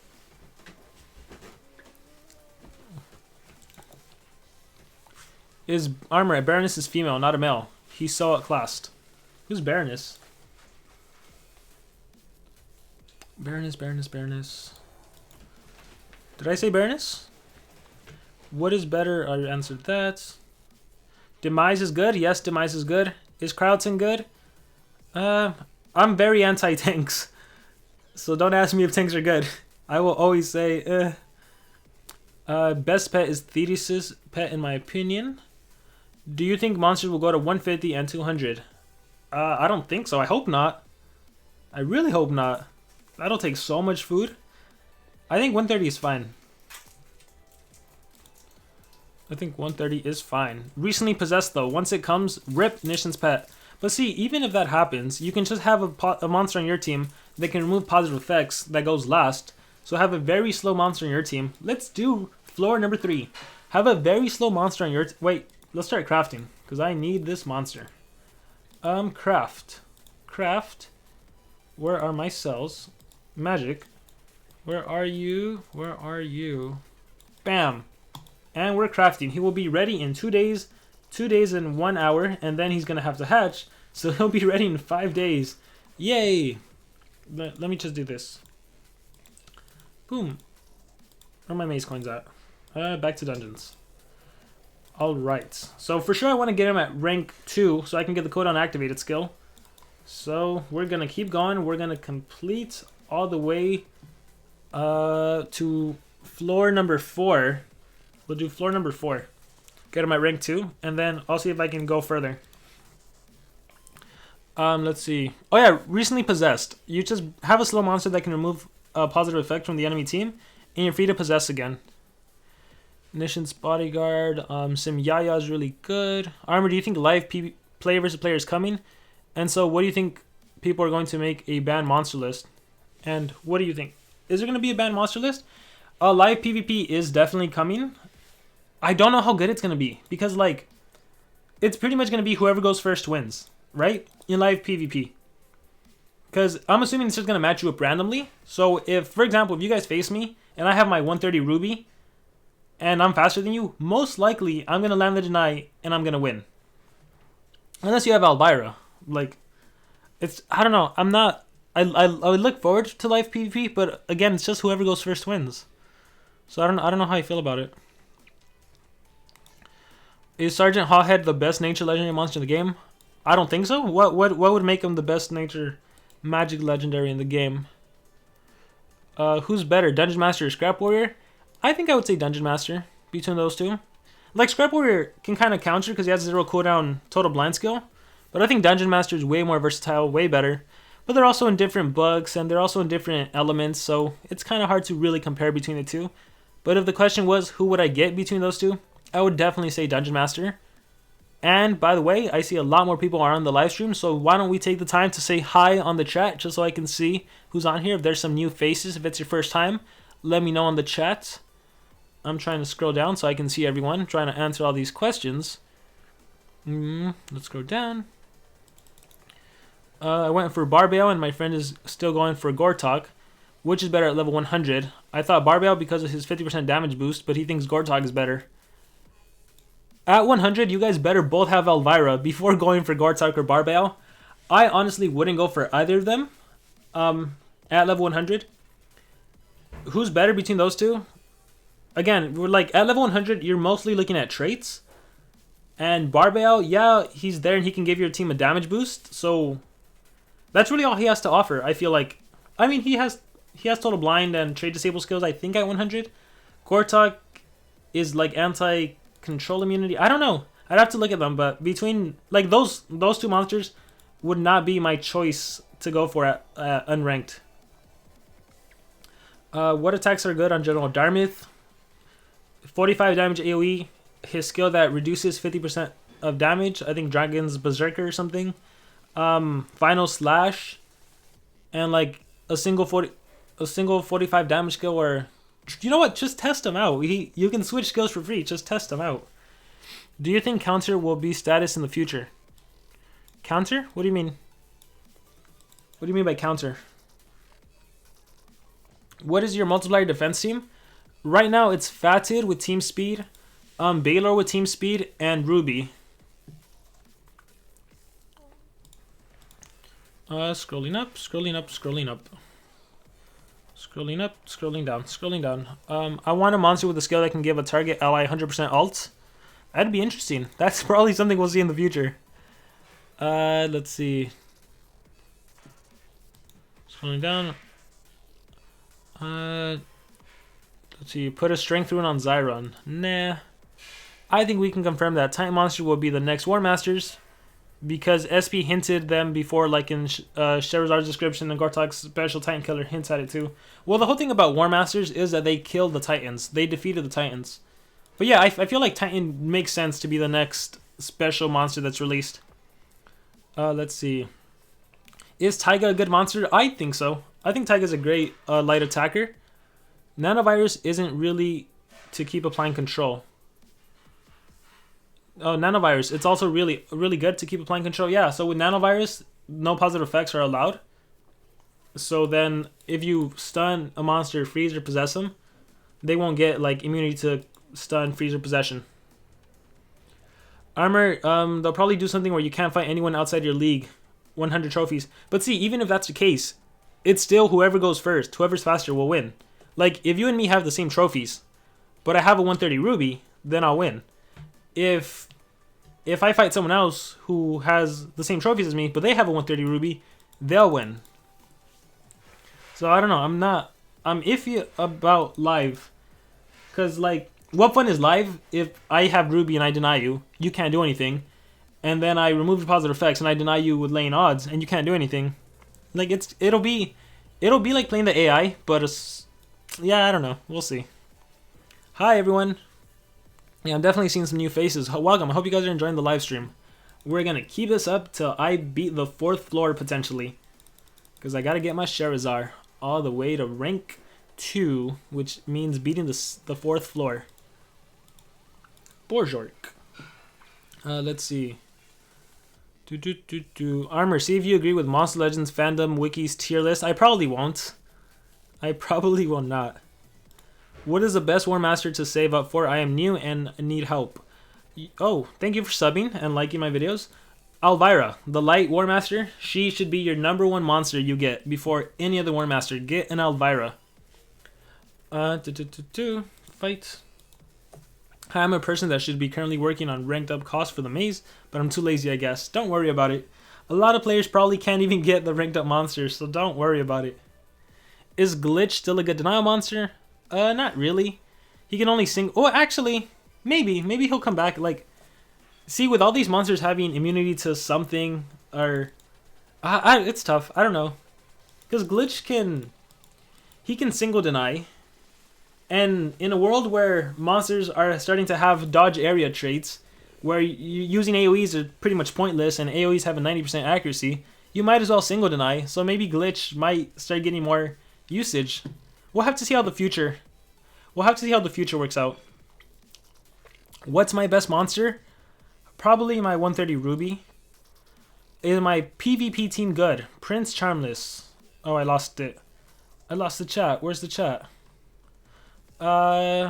Is armor at Baroness is female, not a male. He's so outclassed. Who's Baroness? Baroness. Did I say Baroness? What is better? I answered that. Demise is good. Yes, Demise is good. Is Crowdson good? I'm very anti-tanks. So don't ask me if tanks are good. I will always say, best pet is Thetis' pet in my opinion. Do you think monsters will go to 150 and 200? I don't think so. I hope not. I really hope not. That'll take so much food. I think 130 is fine. I think 130 is fine. Recently possessed though. Once it comes, rip Nishan's pet. But see, even if that happens, you can just have a monster on your team that can remove positive effects that goes last. So have a very slow monster on your team. Let's do floor number 3. Have a very slow monster on your... Wait, let's start crafting, because I need this monster. Craft. Where are my cells? Magic. Where are you? Bam. And we're crafting. He will be ready in 2 days. 2 days and 1 hour. And then he's going to have to hatch. So he'll be ready in 5 days. Yay. Let me just do this. Boom. Where are my maze coins at? Back to dungeons. Alright. So for sure I want to get him at rank 2. So I can get the cooldown activated skill. So we're going to keep going. We're going to complete all the way to floor number 4. We'll do floor number 4. Get him at rank 2, and then I'll see if I can go further. Let's see. Oh yeah, recently possessed. You just have a slow monster that can remove a positive effect from the enemy team, and you're free to possess again. Nishan's Bodyguard. Sim Yaya is really good. Armor, do you think live player versus player is coming? And so what do you think people are going to make a banned monster list? And what do you think? Is there going to be a banned monster list? Live PvP is definitely coming. I don't know how good it's going to be. Because, like, it's pretty much going to be whoever goes first wins. Right? In live PvP. Because I'm assuming it's just going to match you up randomly. So, if, for example, if you guys face me, and I have my 130 Ruby, and I'm faster than you, most likely, I'm going to land the deny, and I'm going to win. Unless you have Elvira. Like, it's, I don't know, I'm not, I would look forward to live PvP, but again, it's just whoever goes first wins. So I don't know how I feel about it. Is Sergeant Hawhead the best nature legendary monster in the game? I don't think so. What would make him the best nature magic legendary in the game? Who's better, Dungeon Master or Scrap Warrior? I think I would say Dungeon Master between those two. Like, Scrap Warrior can kind of counter because he has 0 cooldown total blind skill. But I think Dungeon Master is way more versatile, way better. But they're also in different books and they're also in different elements, so it's kind of hard to really compare between the two. But if the question was who would I get between those two, I would definitely say Dungeon Master. And by the way, I see a lot more people are on the live stream, so why don't we take the time to say hi on the chat just so I can see who's on here. If there's some new faces, if it's your first time, let me know on the chat. I'm trying to scroll down so I can see everyone. I'm trying to answer all these questions. Let's go down. I went for Barbell and my friend is still going for Gortok. Which is better at level 100? I thought Barbell because of his 50% damage boost, but he thinks Gortok is better. At 100, you guys better both have Elvira before going for Gortok or Barbell. I honestly wouldn't go for either of them at level 100. Who's better between those two? Again, we're like at level 100, you're mostly looking at traits. And Barbell, yeah, he's there and he can give your team a damage boost. So that's really all he has to offer, I feel like. I mean, he has total blind and trade disable skills, I think, at 100. Gortok is like anti-control immunity. I don't know. I'd have to look at them, but between like those two monsters would not be my choice to go for at unranked. What attacks are good on General Darmith? 45 damage AoE. His skill that reduces 50% of damage. I think Dragon's Berserker or something. Final Slash. And like a single 45 damage skill, or you know what? Just test him out. You can switch skills for free. Just test him out. Do you think counter will be status in the future? Counter? What do you mean? What do you mean by counter? What is your multiplier defense team? Right now it's Fatid with team speed, Baylor with team speed, and Ruby. Scrolling up, scrolling up, scrolling up. Scrolling up, scrolling down, scrolling down. I want a monster with a skill that can give a target ally 100% ult. That'd be interesting. That's probably something we'll see in the future. Let's see. Scrolling down. Let's see. Put a strength rune on Zyron. Nah. I think we can confirm that Titan Monster will be the next Warmasters, because SP hinted them before, like in Sherezar's description, and Gortok's special Titan killer hints at it too. Well, the whole thing about Warmasters is that they killed the Titans. They defeated the Titans. But yeah, I feel like Titan makes sense to be the next special monster that's released. Let's see. Is Taiga a good monster? I think so. I think Taiga's a great light attacker. Nanovirus isn't really to keep applying control. Oh, Nanovirus. It's also really good to keep applying control. Yeah, so with Nanovirus, no positive effects are allowed. So then if you stun a monster, freeze, or possess them, they won't get like immunity to stun, freeze, or possession. Armor, they'll probably do something where you can't fight anyone outside your league. 100 trophies. But see, even if that's the case, it's still whoever goes first, whoever's faster will win. Like, if you and me have the same trophies, but I have a 130 ruby, then I'll win. If I fight someone else who has the same trophies as me, but they have a 130 ruby, they'll win. So I don't know. I'm iffy about live, because like, what fun is live if I have ruby and I deny you? You can't do anything, and then I remove the positive effects and I deny you with laying odds, and you can't do anything. Like it'll be like playing the AI, but yeah, I don't know. We'll see. Hi everyone. Yeah, I'm definitely seeing some new faces. Welcome. I hope you guys are enjoying the live stream. We're gonna keep this up till I beat the 4th floor potentially, because I gotta get my Sherezar all the way to rank 2, which means beating the 4th floor. Borjork. Let's see. Armor, see if you agree with Monster Legends fandom wiki's tier list. I probably won't. I probably will not. What is the best Warmaster to save up for? I am new and need help. Oh, thank you for subbing and liking my videos. Elvira, the light Warmaster, she should be your #1 monster you get before any other Warmaster. Get an Elvira. Fight. I'm a person that should be currently working on ranked up costs for the maze, but I'm too lazy, I guess. Don't worry about it. A lot of players probably can't even get the ranked up monsters, so don't worry about it. Is Glitch still a good denial monster? Not really. He can only sing. Oh, actually, maybe he'll come back. Like, see, with all these monsters having immunity to something, or it's tough. I don't know, because Glitch he can single deny, and in a world where monsters are starting to have dodge area traits, where using AoEs are pretty much pointless, and AoEs have a 90% accuracy, you might as well single deny. So maybe Glitch might start getting more usage. We'll have to see how the future. Works out. What's my best monster? Probably my 130 Ruby. Is my PvP team good? Prince Charmless. Oh, I lost it. I lost the chat. Where's the chat?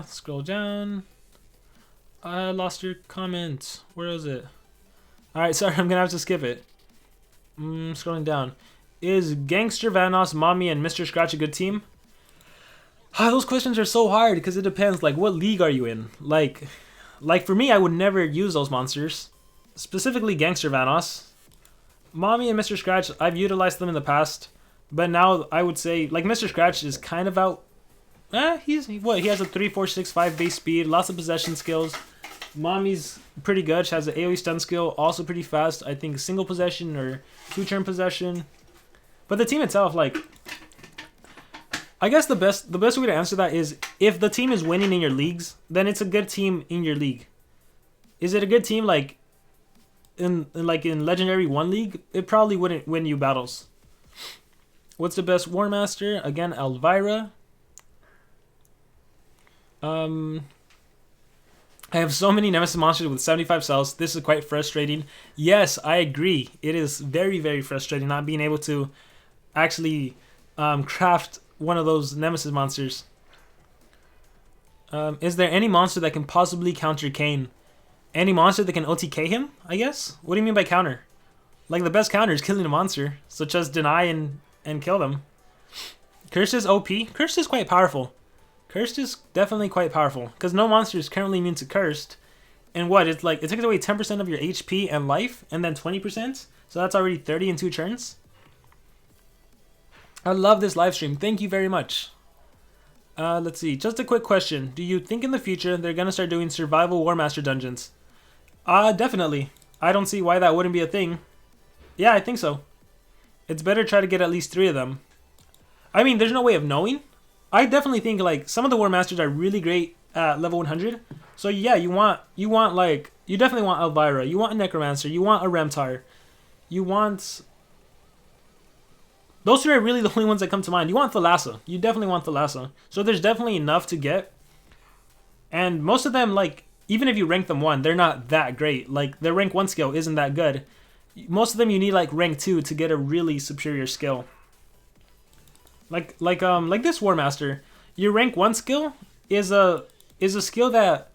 Scroll down. I lost your comment. Where is it? Alright, sorry, I'm gonna have to skip it. Scrolling down. Is Gangster Vanoss, Mommy, and Mr. Scratch a good team? Those questions are so hard because it depends. Like, what league are you in? Like for me, I would never use those monsters. Specifically, Gangster Vanoss. Mommy and Mr. Scratch, I've utilized them in the past, but now I would say like Mr. Scratch is kind of out. He has a 3, 4, 6, 5 base speed, lots of possession skills. Mommy's pretty good. She has an AoE stun skill, also pretty fast. I think single possession or 2-turn possession. But the team itself, like, I guess the best way to answer that is if the team is winning in your leagues, then it's a good team in your league. Is it a good team like in Legendary 1 League? It probably wouldn't win you battles. What's the best Warmaster? Again, Elvira. I have so many Nemesis monsters with 75 cells. This is quite frustrating. Yes, I agree. It is very, very frustrating not being able to actually craft one of those Nemesis monsters. Is there any monster that can possibly counter Kane? Any monster that can OTK him, I guess? What do you mean by counter? Like, the best counter is killing a monster. So just deny and kill them. Cursed is OP. Cursed is quite powerful. Cursed is definitely quite powerful. Because no monster is currently immune to Cursed. And what? It's like, it takes away 10% of your HP and life. And then 20%. So that's already 30 in 2 turns. I love this live stream. Thank you very much. Let's see. Just a quick question. Do you think in the future they're going to start doing survival Warmaster dungeons? Definitely. I don't see why that wouldn't be a thing. Yeah, I think so. It's better to try to get at least 3 of them. I mean, there's no way of knowing. I definitely think like some of the Warmasters are really great at level 100. So yeah, you definitely want Elvira. You want a Necromancer. You want a Remtar. You want... Those 3 are really the only ones that come to mind. You want Thalassa. You definitely want Thalassa. So there's definitely enough to get. And most of them, like, even if you rank them 1, they're not that great. Like, their rank 1 skill isn't that good. Most of them you need, like, rank 2 to get a really superior skill. Like this Warmaster. Your rank 1 skill is a skill that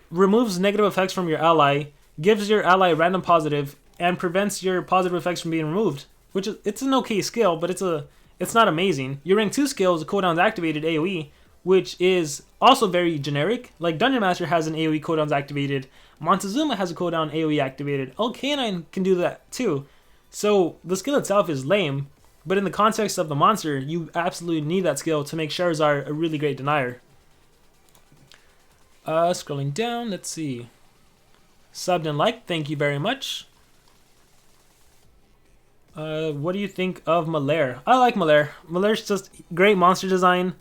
removes negative effects from your ally, gives your ally random positive, and prevents your positive effects from being removed. Which is, it's an okay skill, but it's not amazing. Your rank 2 skill is a cooldowns activated AoE, which is also very generic. Like Dungeon Master has an AoE cooldowns activated. Montezuma has a cooldown AoE activated. Canine can do that too. So the skill itself is lame, but in the context of the monster, you absolutely need that skill to make Sherezar a really great denier. Scrolling down, let's see. Subbed and liked, thank you very much. What do you think of Malaire? I like Malaire. Malaire's just great monster design.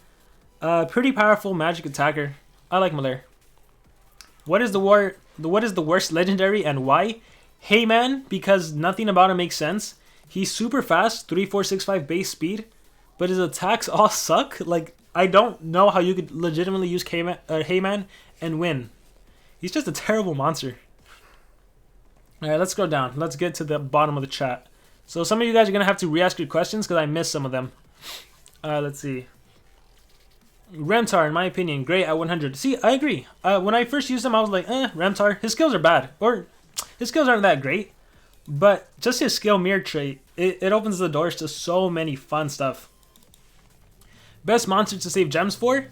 Pretty powerful magic attacker. I like Malaire. What is the worst legendary and why? Hey man, because nothing about him makes sense. He's super fast, 3, 4, 6, 5 base speed, but his attacks all suck. Like, I don't know how you could legitimately use Heyman and win. He's just a terrible monster. Alright, let's go down. Let's get to the bottom of the chat. So some of you guys are going to have to re-ask your questions because I missed some of them. Let's see. Remtar, in my opinion, great at 100. See, I agree. When I first used him, I was like, Remtar, his skills are bad. Or, his skills aren't that great. But just his skill mirror trait, it opens the doors to so many fun stuff. Best monsters to save gems for?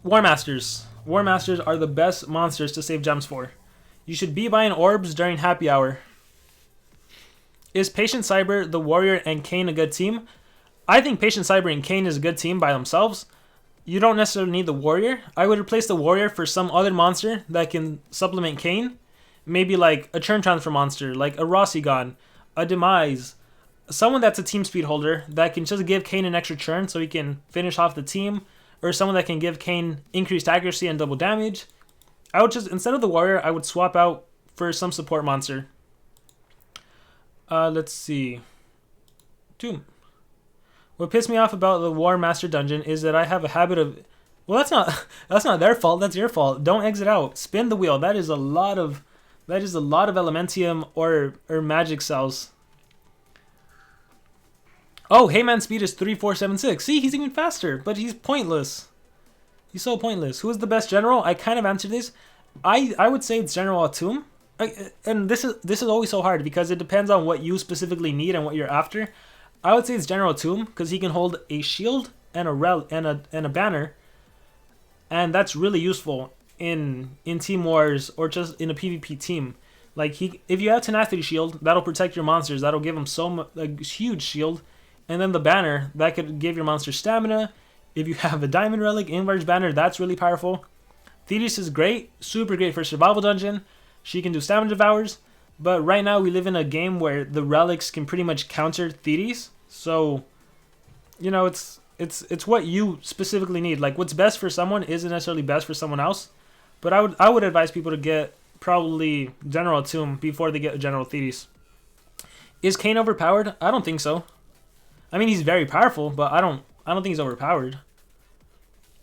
Warmasters. Warmasters are the best monsters to save gems for. You should be buying orbs during happy hour. Is Patient Cyber, the Warrior, and Kane a good team? I think Patient Cyber and Kane is a good team by themselves. You don't necessarily need the Warrior. I would replace the Warrior for some other monster that can supplement Kane. Maybe like a Churn Transfer monster, like a Rossigon, a Demise. Someone that's a team speed holder that can just give Kane an extra churn so he can finish off the team. Or someone that can give Kane increased accuracy and double damage. I would just, instead of the Warrior, I would swap out for some support monster. Let's see. Doom. What pissed me off about the Warmaster dungeon is that I have a habit of... Well, that's not their fault. That's your fault. Don't exit out. Spin the wheel. That is a lot of Elementium or magic cells. Oh, Heyman speed is 3476. See, he's even faster, but he's pointless. He's so pointless. Who is the best general? I kind of answered this. I would say it's General Atum. And this is always so hard because it depends on what you specifically need and what you're after. I would say it's General Atum because he can hold a shield and a banner, and that's really useful in Team Wars or just in a PvP team. Like if you have Tenacity Shield, that'll protect your monsters. That'll give them a huge shield, and then the banner that could give your monster stamina. If you have a Diamond Relic, Inverge Banner, that's really powerful. Thetis is great, super great for Survival Dungeon. She can do Stamina Devours. But right now we live in a game where the relics can pretty much counter Thetis. So, you know, it's what you specifically need. Like what's best for someone isn't necessarily best for someone else. But I would advise people to get probably General Atum before they get General Thetis. Is Kane overpowered? I don't think so. I mean, he's very powerful, but I don't think he's overpowered.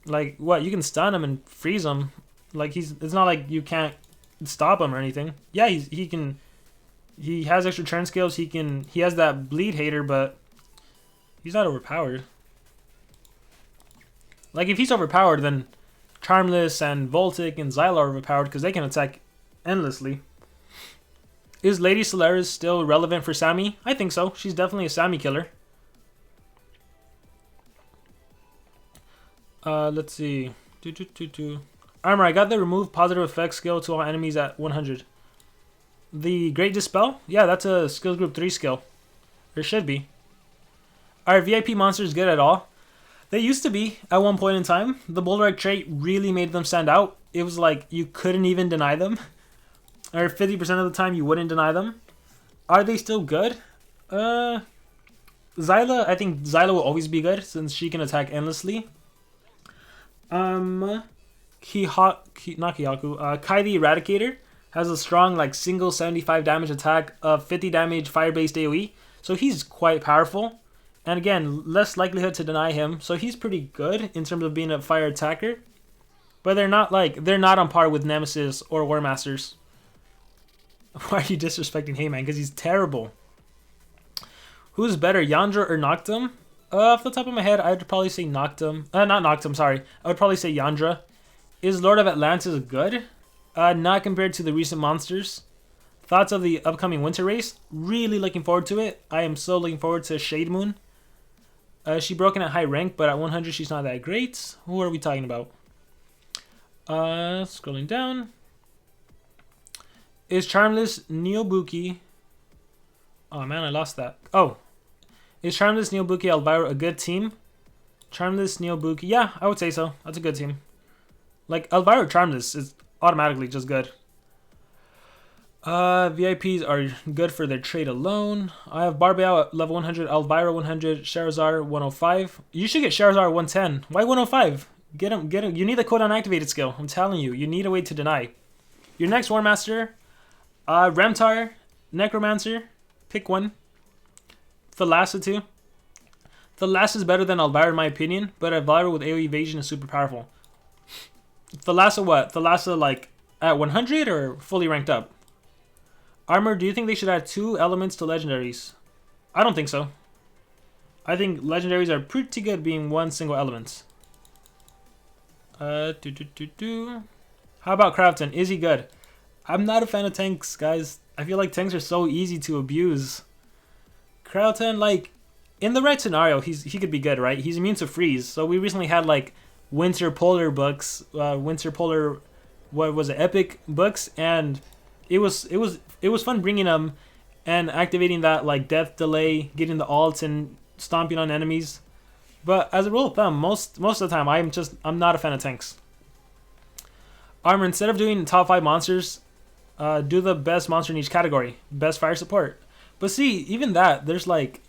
Like what? You can stun him and freeze him. Like it's not like you can't stop him or anything. Yeah, he has extra turn skills. He has that bleed hater, but he's not overpowered. Like if he's overpowered, then Charmless and Voltic and Xyla are overpowered because they can attack endlessly. Is Lady Solaris still relevant for Sammy? I think so. She's definitely a Sammy killer. Let's see. Armor, I got the remove positive effects skill to all enemies at 100. The Great Dispel? Yeah, that's a skills group 3 skill. There should be. Are VIP monsters good at all? They used to be at one point in time. The Bulwark trait really made them stand out. It was like you couldn't even deny them. Or 50% of the time you wouldn't deny them. Are they still good? Xyla, I think Xyla will always be good since she can attack endlessly. Kai the Eradicator has a strong like single 75 damage attack of 50 damage fire-based AoE. So he's quite powerful. And again, less likelihood to deny him. So he's pretty good in terms of being a fire attacker. But they're not on par with Nemesis or Warmasters. Why are you disrespecting Heyman? Because he's terrible. Who's better, Yandra or Noctum? Off the top of my head, I'd probably say Noctum. Not Noctum, sorry. I would probably say Yandra. Is Lord of Atlantis good? Not compared to the recent monsters. Thoughts of the upcoming winter race? Really looking forward to it. I am so looking forward to Shade Moon. She broken at high rank, but at 100 she's not that great. Who are we talking about? Scrolling down. Is Charmless Neobuki... Oh man, I lost that. Oh. Is Charmless Neobuki Elvira a good team? Charmless Neobuki... Yeah, I would say so. That's a good team. Like, Elvira Charmless is automatically just good. VIPs are good for their trade alone. I have Barbeau at level 100, Elvira 100, Sherezar 105. You should get Sherezar 110. Why 105? Get him. You need the code unactivated skill. I'm telling you. You need a way to deny. Your next Warmaster... Remtar, Necromancer, pick one. Thalassa too. Thalassa is better than Elvira in my opinion, but Elvira with AoE evasion is super powerful. Thalassa what? Thalassa like at 100 or fully ranked up? Armor, do you think they should add 2 elements to legendaries? I don't think so. I think legendaries are pretty good being one single element. How about Crafton? Is he good? I'm not a fan of tanks, guys. I feel like tanks are so easy to abuse. Crowton, like, in the right scenario, he could be good, right? He's immune to freeze. So we recently had like Winter Polar books, Winter Polar, what was it, Epic books, and it was fun bringing them and activating that like death delay, getting the alt and stomping on enemies. But as a rule of thumb, most of the time, I'm not a fan of tanks. Armor, instead of doing top 5 monsters, do the best monster in each category. Best fire support. But see, even that, there's like,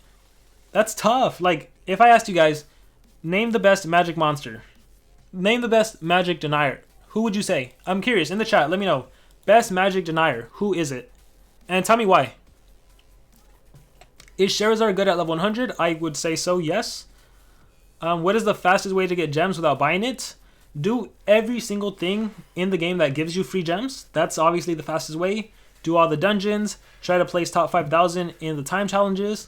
that's tough. Like, if I asked you guys, name the best magic monster. Name the best magic denier. Who would you say? I'm curious. In the chat, let me know. Best magic denier. Who is it? And tell me why. Is Sherezar good at level 100? I would say so, yes. What is the fastest way to get gems without buying it? Do every single thing in the game that gives you free gems. That's obviously the fastest way. Do all the dungeons. Try to place top 5,000 in the time challenges.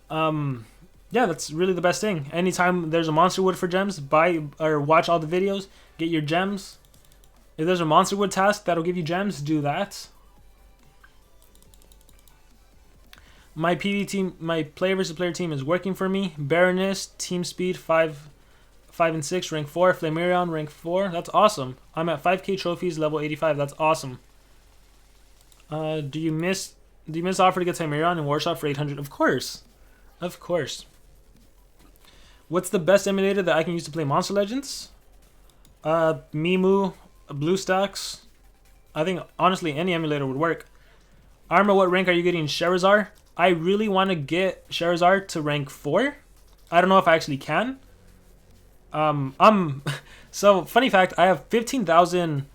Yeah, that's really the best thing. Anytime there's a monster wood for gems, buy or watch all the videos. Get your gems. If there's a monster wood task that'll give you gems, do that. My PvP team, my player versus player team is working for me. Baroness, team speed 5 and 6, rank 4. Flamarion, rank 4. That's awesome. I'm at 5k trophies, level 85. That's awesome. Do you miss offer to get Flamarion and Warshop for 800? Of course. Of course. What's the best emulator that I can use to play Monster Legends? Mimu, BlueStacks. I think honestly any emulator would work. Armor, what rank are you getting Sherezar? I really want to get Sherezar to rank 4. I don't know if I actually can. So funny fact, I have 15,000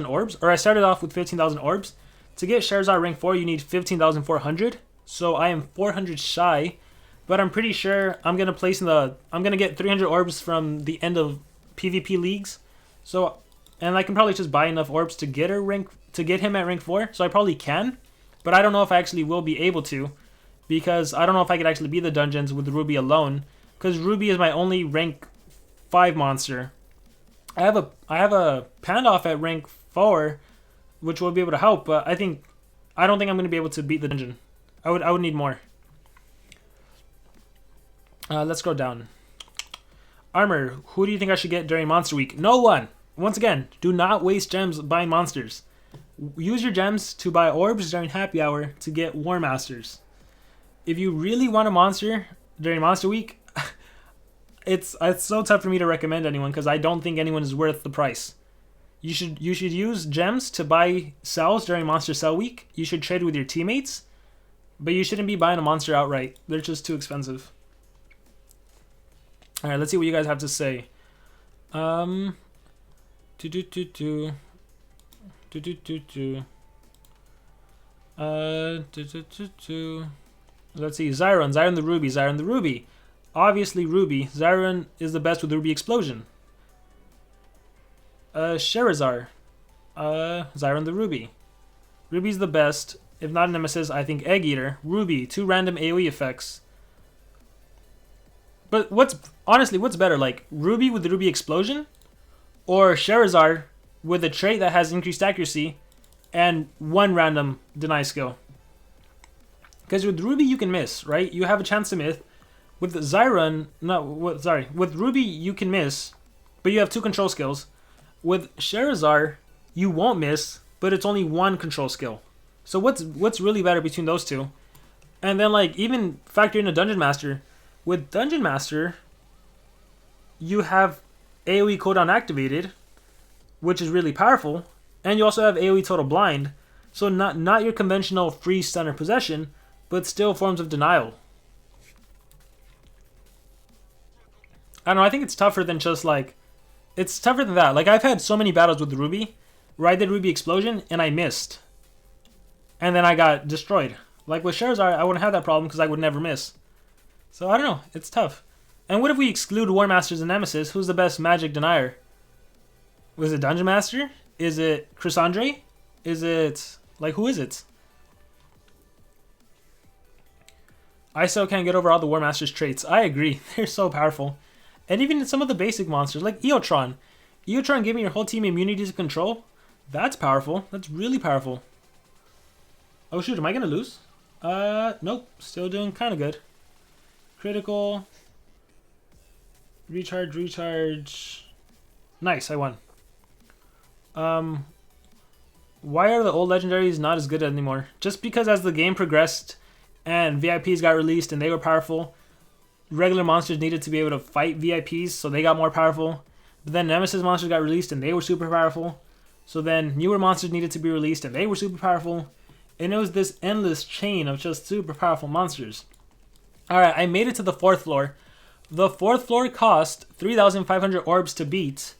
orbs, or I started off with 15,000 orbs. To get Sherezar rank 4, you need 15,400. So I am 400 shy, but I'm pretty sure I'm going to get 300 orbs from the end of PvP leagues. So, and I can probably just buy enough orbs to get him at rank 4. So I probably can, but I don't know if I actually will be able to, because I don't know if I could actually beat the dungeons with Ruby alone, because Ruby is my only rank 5 monster. I have a Pandoff at rank 4, which will be able to help, but I don't think I'm going to be able to beat the dungeon. I would need more. Let's go down. Armor, who do you think I should get during Monster Week? No one. Once again, do not waste gems buying monsters. Use your gems to buy orbs during happy hour to get Warmasters. If you really want a monster during Monster Week, it's so tough for me to recommend anyone because I don't think anyone is worth the price. You should use gems to buy cells during Monster Cell Week. You should trade with your teammates, but you shouldn't be buying a monster outright. They're just too expensive. All right, let's see what you guys have to say. Let's see, Zyron the Ruby. Obviously Ruby. Zyron is the best with Ruby Explosion. Sherezar. Zyron the Ruby. Ruby's the best. If not Nemesis, I think Egg Eater. Ruby, 2 random AoE effects. But what's better, like Ruby with the Ruby Explosion, or Sherezar with a trait that has increased accuracy and 1 random deny skill? Because with Ruby you can miss, right? You have a chance to miss. With Zyron, with Ruby you can miss, but you have 2 control skills. With Sherezar, you won't miss, but it's only 1 control skill. So what's really better between those two? And then like even factor in a Dungeon Master. With Dungeon Master, you have AoE cooldown activated, which is really powerful, and you also have AoE total blind. So not your conventional free stun or possession, but still forms of denial. I don't know, I think it's tougher than just like, it's tougher than that. Like I've had so many battles with Ruby where I did Ruby Explosion and I missed. And then I got destroyed. Like with Sherezar, I wouldn't have that problem because I would never miss. So I don't know, it's tough. And what if we exclude Warmasters and Nemesis? Who's the best magic denier? Was it Dungeon Master? Is it Chrysandre? Is it, like, who is it? I still can't get over all the Warmaster's traits. I agree, they're so powerful. And even some of the basic monsters, like Eotron. Eotron giving your whole team immunity to control? That's powerful, that's really powerful. Oh shoot, am I gonna lose? Nope, still doing kinda good. Critical. Recharge. Nice, I won. Why are the old legendaries not as good anymore? Just because as the game progressed and VIPs got released and they were powerful. Regular monsters needed to be able to fight VIPs, so they got more powerful. But then Nemesis monsters got released and they were super powerful. So then newer monsters needed to be released and they were super powerful. And it was this endless chain of just super powerful monsters. Alright, I made it to the 4th floor. The 4th floor cost 3,500 orbs to beat.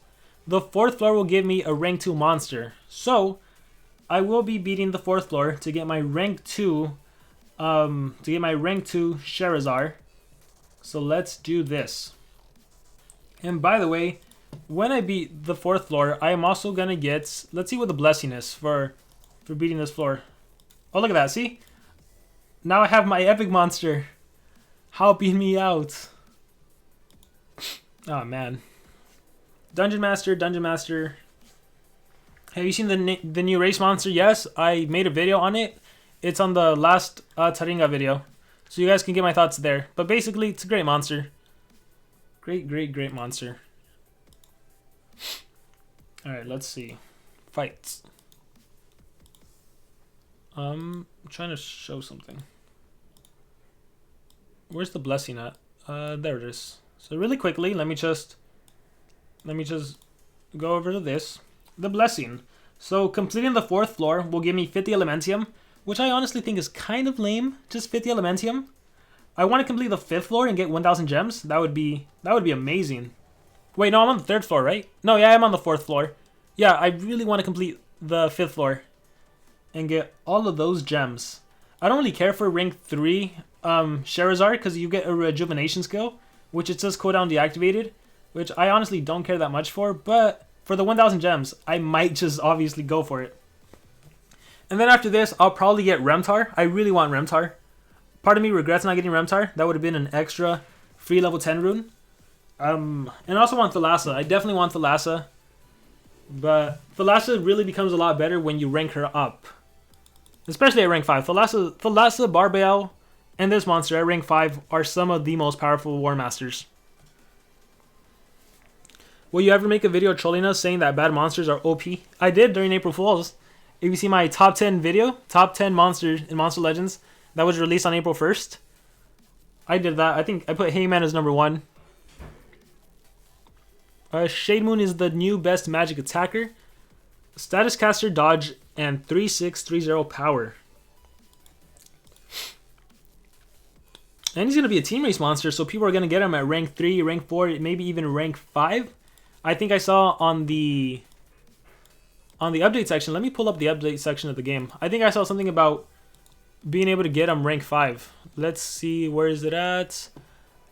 The 4th floor will give me a rank 2 monster. So, I will be beating the 4th floor to get my rank 2 Sherezar. So let's do this. And by the way, when I beat the 4th floor, I am also gonna get, let's see what the blessing is for beating this floor. Oh, look at that, see? Now I have my epic monster helping me out. Oh man. Dungeon Master. Have you seen the new race monster? Yes, I made a video on it. It's on the last Taringa video. So you guys can get my thoughts there. But basically, it's a great monster. Great monster. Alright, let's see. Fights. I'm trying to show something. Where's the blessing at? There it is. So really quickly, let me just go over to this. The blessing. So completing the 4th floor will give me 50 Elementium, which I honestly think is kind of lame. Just 50 Elementium. I want to complete the 5th floor and get 1,000 gems. That would be amazing. Wait, no, I'm on the 3rd floor, right? No, yeah, I'm on the 4th floor. Yeah, I really want to complete the 5th floor and get all of those gems. I don't really care for rank 3 Sherezar because you get a rejuvenation skill, which it says cooldown deactivated, which I honestly don't care that much for, but for the 1,000 gems, I might just obviously go for it. And then after this, I'll probably get Remtar. I really want Remtar. Part of me regrets not getting Remtar. That would have been an extra free level 10 rune. And I also want Thalassa. I definitely want Thalassa. But Thalassa really becomes a lot better when you rank her up. Especially at rank 5. Thalassa, Barbael, and this monster at rank 5 are some of the most powerful Warmasters. Will you ever make a video trolling us saying that bad monsters are OP? I did during April Fool's. If you see my top 10 video, top 10 monsters in Monster Legends, that was released on April 1st. I did that. I think I put Heyman as number 1. Shade Moon is the new best magic attacker. Status caster, dodge, and 3630 power. And he's going to be a team race monster, so people are going to get him at rank 3, rank 4, maybe even rank 5. I think I saw on the update section. Let me pull up the update section of the game. I think I saw something about being able to get him rank 5. Let's see, where is it at?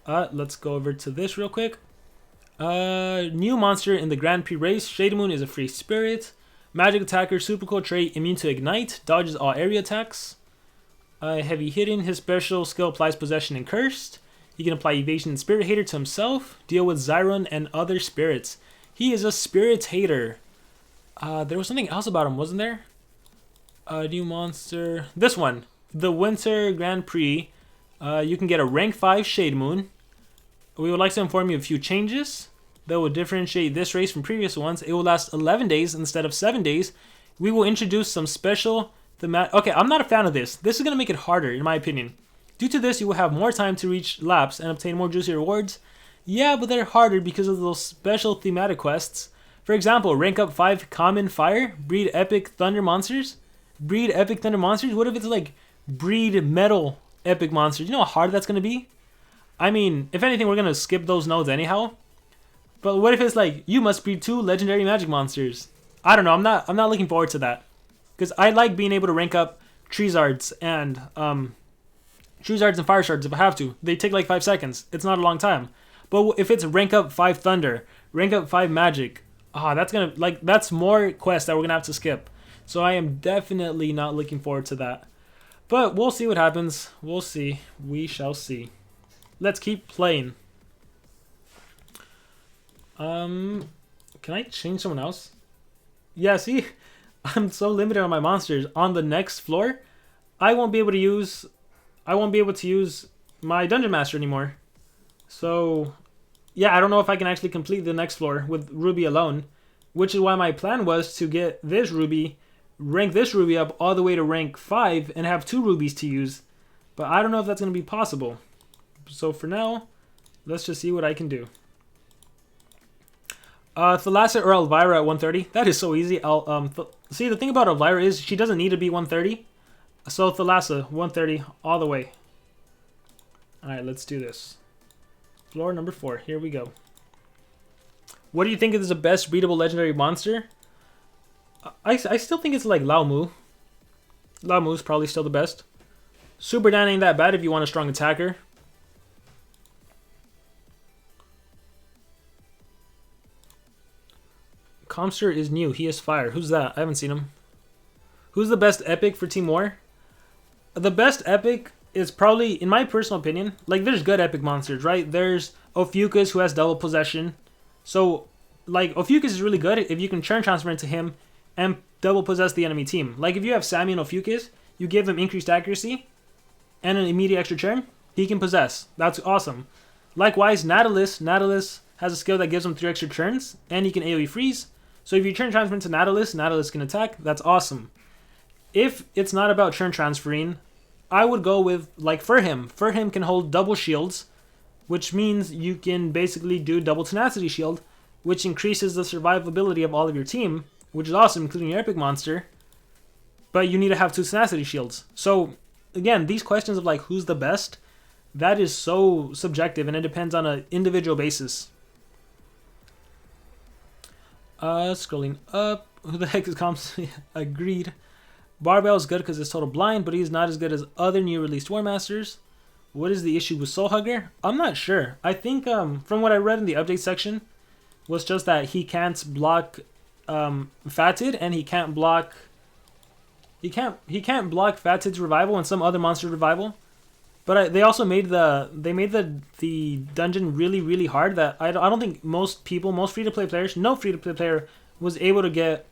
Let's go over to this real quick. New monster in the Grand Prix race. Shade Moon is a free spirit. Magic attacker, super cool trait, immune to ignite. Dodges all area attacks. Heavy hitting. His special skill applies possession and cursed. He can apply evasion and spirit hater to himself. Deal with Zyron and other spirits. He is a spirit hater. There was something else about him, wasn't there? New monster. This one. The Winter Grand Prix. You can get a rank 5 Shade Moon. We would like to inform you of a few changes that will differentiate this race from previous ones. It will last 11 days instead of 7 days. We will introduce some special thematic... Okay, I'm not a fan of this. This is going to make it harder, in my opinion. Due to this, you will have more time to reach laps and obtain more juicy rewards. Yeah, but they're harder because of those special thematic quests. For example, rank up 5 Common Fire, breed Epic Thunder Monsters. Breed Epic Thunder Monsters? What if it's like breed Metal Epic Monsters? You know how hard that's going to be? I mean, if anything, we're going to skip those nodes anyhow. But what if it's like, you must breed 2 Legendary Magic Monsters? I don't know, I'm not looking forward to that. Because I like being able to rank up Treezards and Fire Shards if I have to. They take like 5 seconds. It's not a long time. But if it's rank up 5 Thunder, rank up 5 Magic, that's more quests that we're gonna have to skip. So I am definitely not looking forward to that. But we'll see what happens. We'll see. We shall see. Let's keep playing. Can I change someone else? Yeah, see? I'm so limited on my monsters. On the next floor, I won't be able to use my Dungeon Master anymore. So, yeah, I don't know if I can actually complete the next floor with Ruby alone, which is why my plan was to get this Ruby, rank this Ruby up all the way to rank 5 and have 2 Rubies to use. But I don't know if that's going to be possible. So for now, let's just see what I can do. Thalassa or Elvira at 130. That is so easy. See, the thing about Elvira is she doesn't need to be 130. So Thalassa, 130 all the way. Alright, let's do this. Floor number 4. Here we go. What do you think is the best breedable legendary monster? I still think it's like Lao Mu. Lao Mu is probably still the best. Super Dan ain't that bad if you want a strong attacker. Comster is new. He is fire. Who's that? I haven't seen him. Who's the best epic for Team War? The best epic is probably, in my personal opinion, like there's good epic monsters, right? There's Ophiuchus who has double possession. So, like, Ophiuchus is really good if you can churn transfer into him and double possess the enemy team. Like, if you have Sammy and Ophiuchus, you give him increased accuracy and an immediate extra churn, he can possess. That's awesome. Likewise, Nautilus has a skill that gives him 3 extra churns, and he can AoE freeze. So if you churn transfer into Nautilus can attack. That's awesome. If it's not about churn transferring, I would go with, like, Furhim. Furhim can hold double shields, which means you can basically do double tenacity shield, which increases the survivability of all of your team, which is awesome, including your epic monster. But you need to have 2 tenacity shields. So, again, these questions of, like, who's the best, that is so subjective, and it depends on an individual basis. Scrolling up. Who the heck is comps? Agreed. Barbell is good because it's total blind, but he's not as good as other new released Warmasters. What is the issue with Soul Hugger? I'm not sure. I think from what I read in the update section was just that he can't block Fatid, and he can't block Fatid's revival and some other monster revival. But they also made the dungeon really hard that I don't think most free to play players, no free to play player was able to get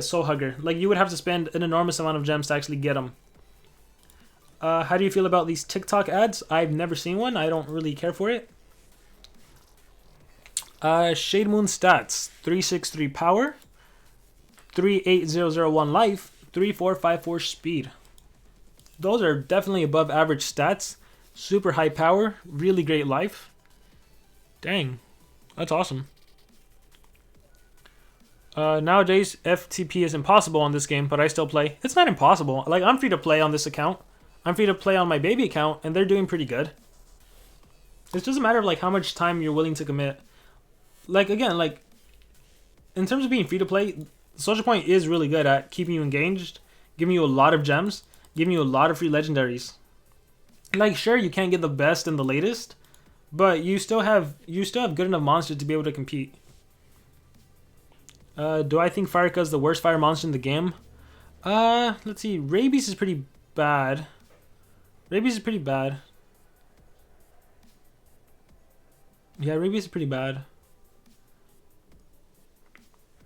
Soul Hugger. Like, you would have to spend an enormous amount of gems to actually get them. How do you feel about these TikTok ads? I've never seen one. I don't really care for it. Shade Moon stats: 363 power, 38001 life, 3454 speed. Those are definitely above average stats. Super high power, really great life. Dang, that's awesome. Nowadays, FTP is impossible on this game, but I still play. It's not impossible. Like, I'm free to play on this account. I'm free to play on my baby account, and they're doing pretty good. It's just a matter of, like, how much time you're willing to commit. Like, again, like, in terms of being free to play, Social Point is really good at keeping you engaged, giving you a lot of gems, giving you a lot of free legendaries. Like, sure, you can't get the best and the latest, but you still have good enough monsters to be able to compete. Do I think Fireka is the worst fire monster in the game? Let's see. Rabies is pretty bad. Yeah, Rabies is pretty bad.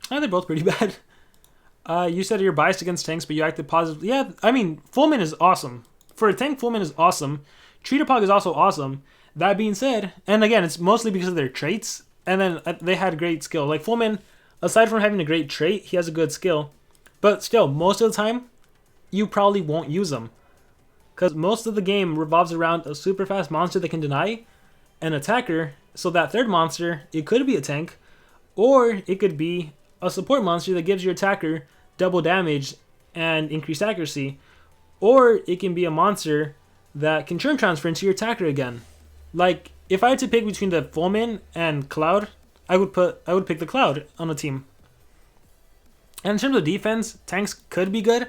They're both pretty bad. You said you're biased against tanks, but you acted positively. Yeah, I mean, Fullman is awesome. For a tank, Fullman is awesome. Treatapog is also awesome. That being said, and again, it's mostly because of their traits, and then they had great skill. Like, Fullman, aside from having a great trait, he has a good skill. But still, most of the time, you probably won't use him. Because most of the game revolves around a super fast monster that can deny an attacker. So that third monster, it could be a tank, or it could be a support monster that gives your attacker double damage and increased accuracy. Or it can be a monster that can churn transfer into your attacker again. Like, if I had to pick between the Fullman and Cloud, I would pick the Cloud on a team. And in terms of defense, tanks could be good,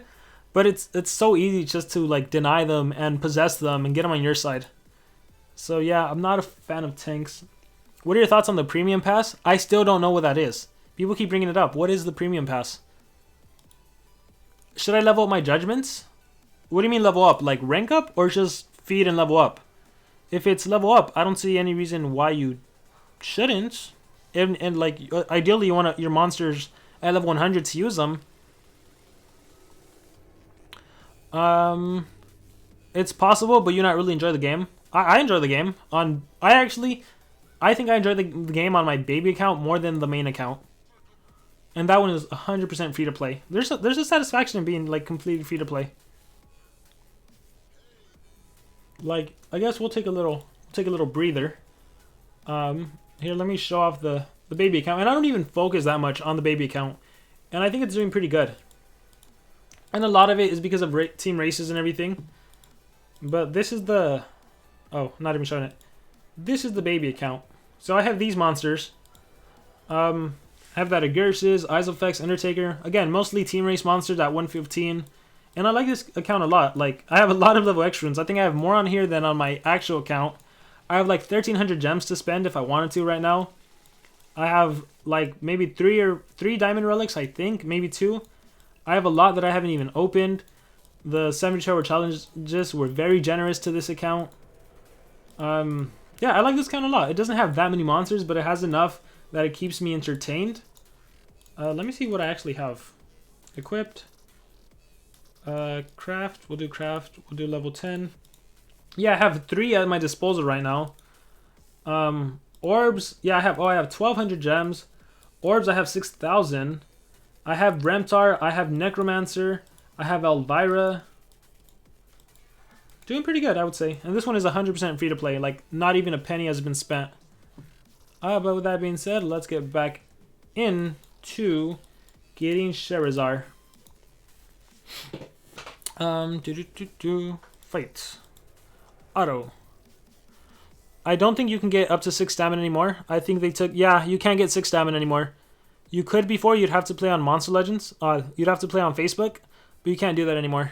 but it's so easy just to, like, deny them and possess them and get them on your side. So yeah, I'm not a fan of tanks. What are your thoughts on the premium pass? I still don't know what that is. People keep bringing it up. What is the premium pass? Should I level up my judgments? What do you mean level up? Like rank up or just feed and level up? If it's level up, I don't see any reason why you shouldn't. And like, ideally you want your monsters at level 100 to use them. It's possible, but you not really enjoy the game. I enjoy the game. I think I enjoy the game on my baby account more than the main account. And that one is 100% free to play. There's a satisfaction in being, like, completely free to play. like, I guess we'll take a little breather. Here, let me show off the baby account. And I don't even focus that much on the baby account. And I think it's doing pretty good. And a lot of it is because of team races and everything. But this is the... Oh, not even showing it. This is the baby account. So I have these monsters. I have that Agursis, Isofex, Undertaker. Again, mostly team race monsters at 115. And I like this account a lot. Like, I have a lot of level X runes. I think I have more on here than on my actual account. I have like 1,300 gems to spend if I wanted to right now. I have like maybe three diamond relics, I think. Maybe 2. I have a lot that I haven't even opened. The 72-hour challenges were very generous to this account. Yeah, I like this account a lot. It doesn't have that many monsters, but it has enough that it keeps me entertained. Let me see what I actually have. Equipped. Craft. We'll do craft. We'll do level 10. Yeah, I have 3 at my disposal right now. Orbs. Yeah, I have 1,200 gems. Orbs, I have 6,000. I have Remtar. I have Necromancer. I have Elvira. Doing pretty good, I would say. And this one is 100% free to play. Like, not even a penny has been spent. But with that being said, let's get back into getting Sherezar. Fight. Auto. I don't think you can get up to 6 stamina anymore. I think they took... Yeah, you can't get 6 stamina anymore. You could before. You'd have to play on Monster Legends. You'd have to play on Facebook. But you can't do that anymore.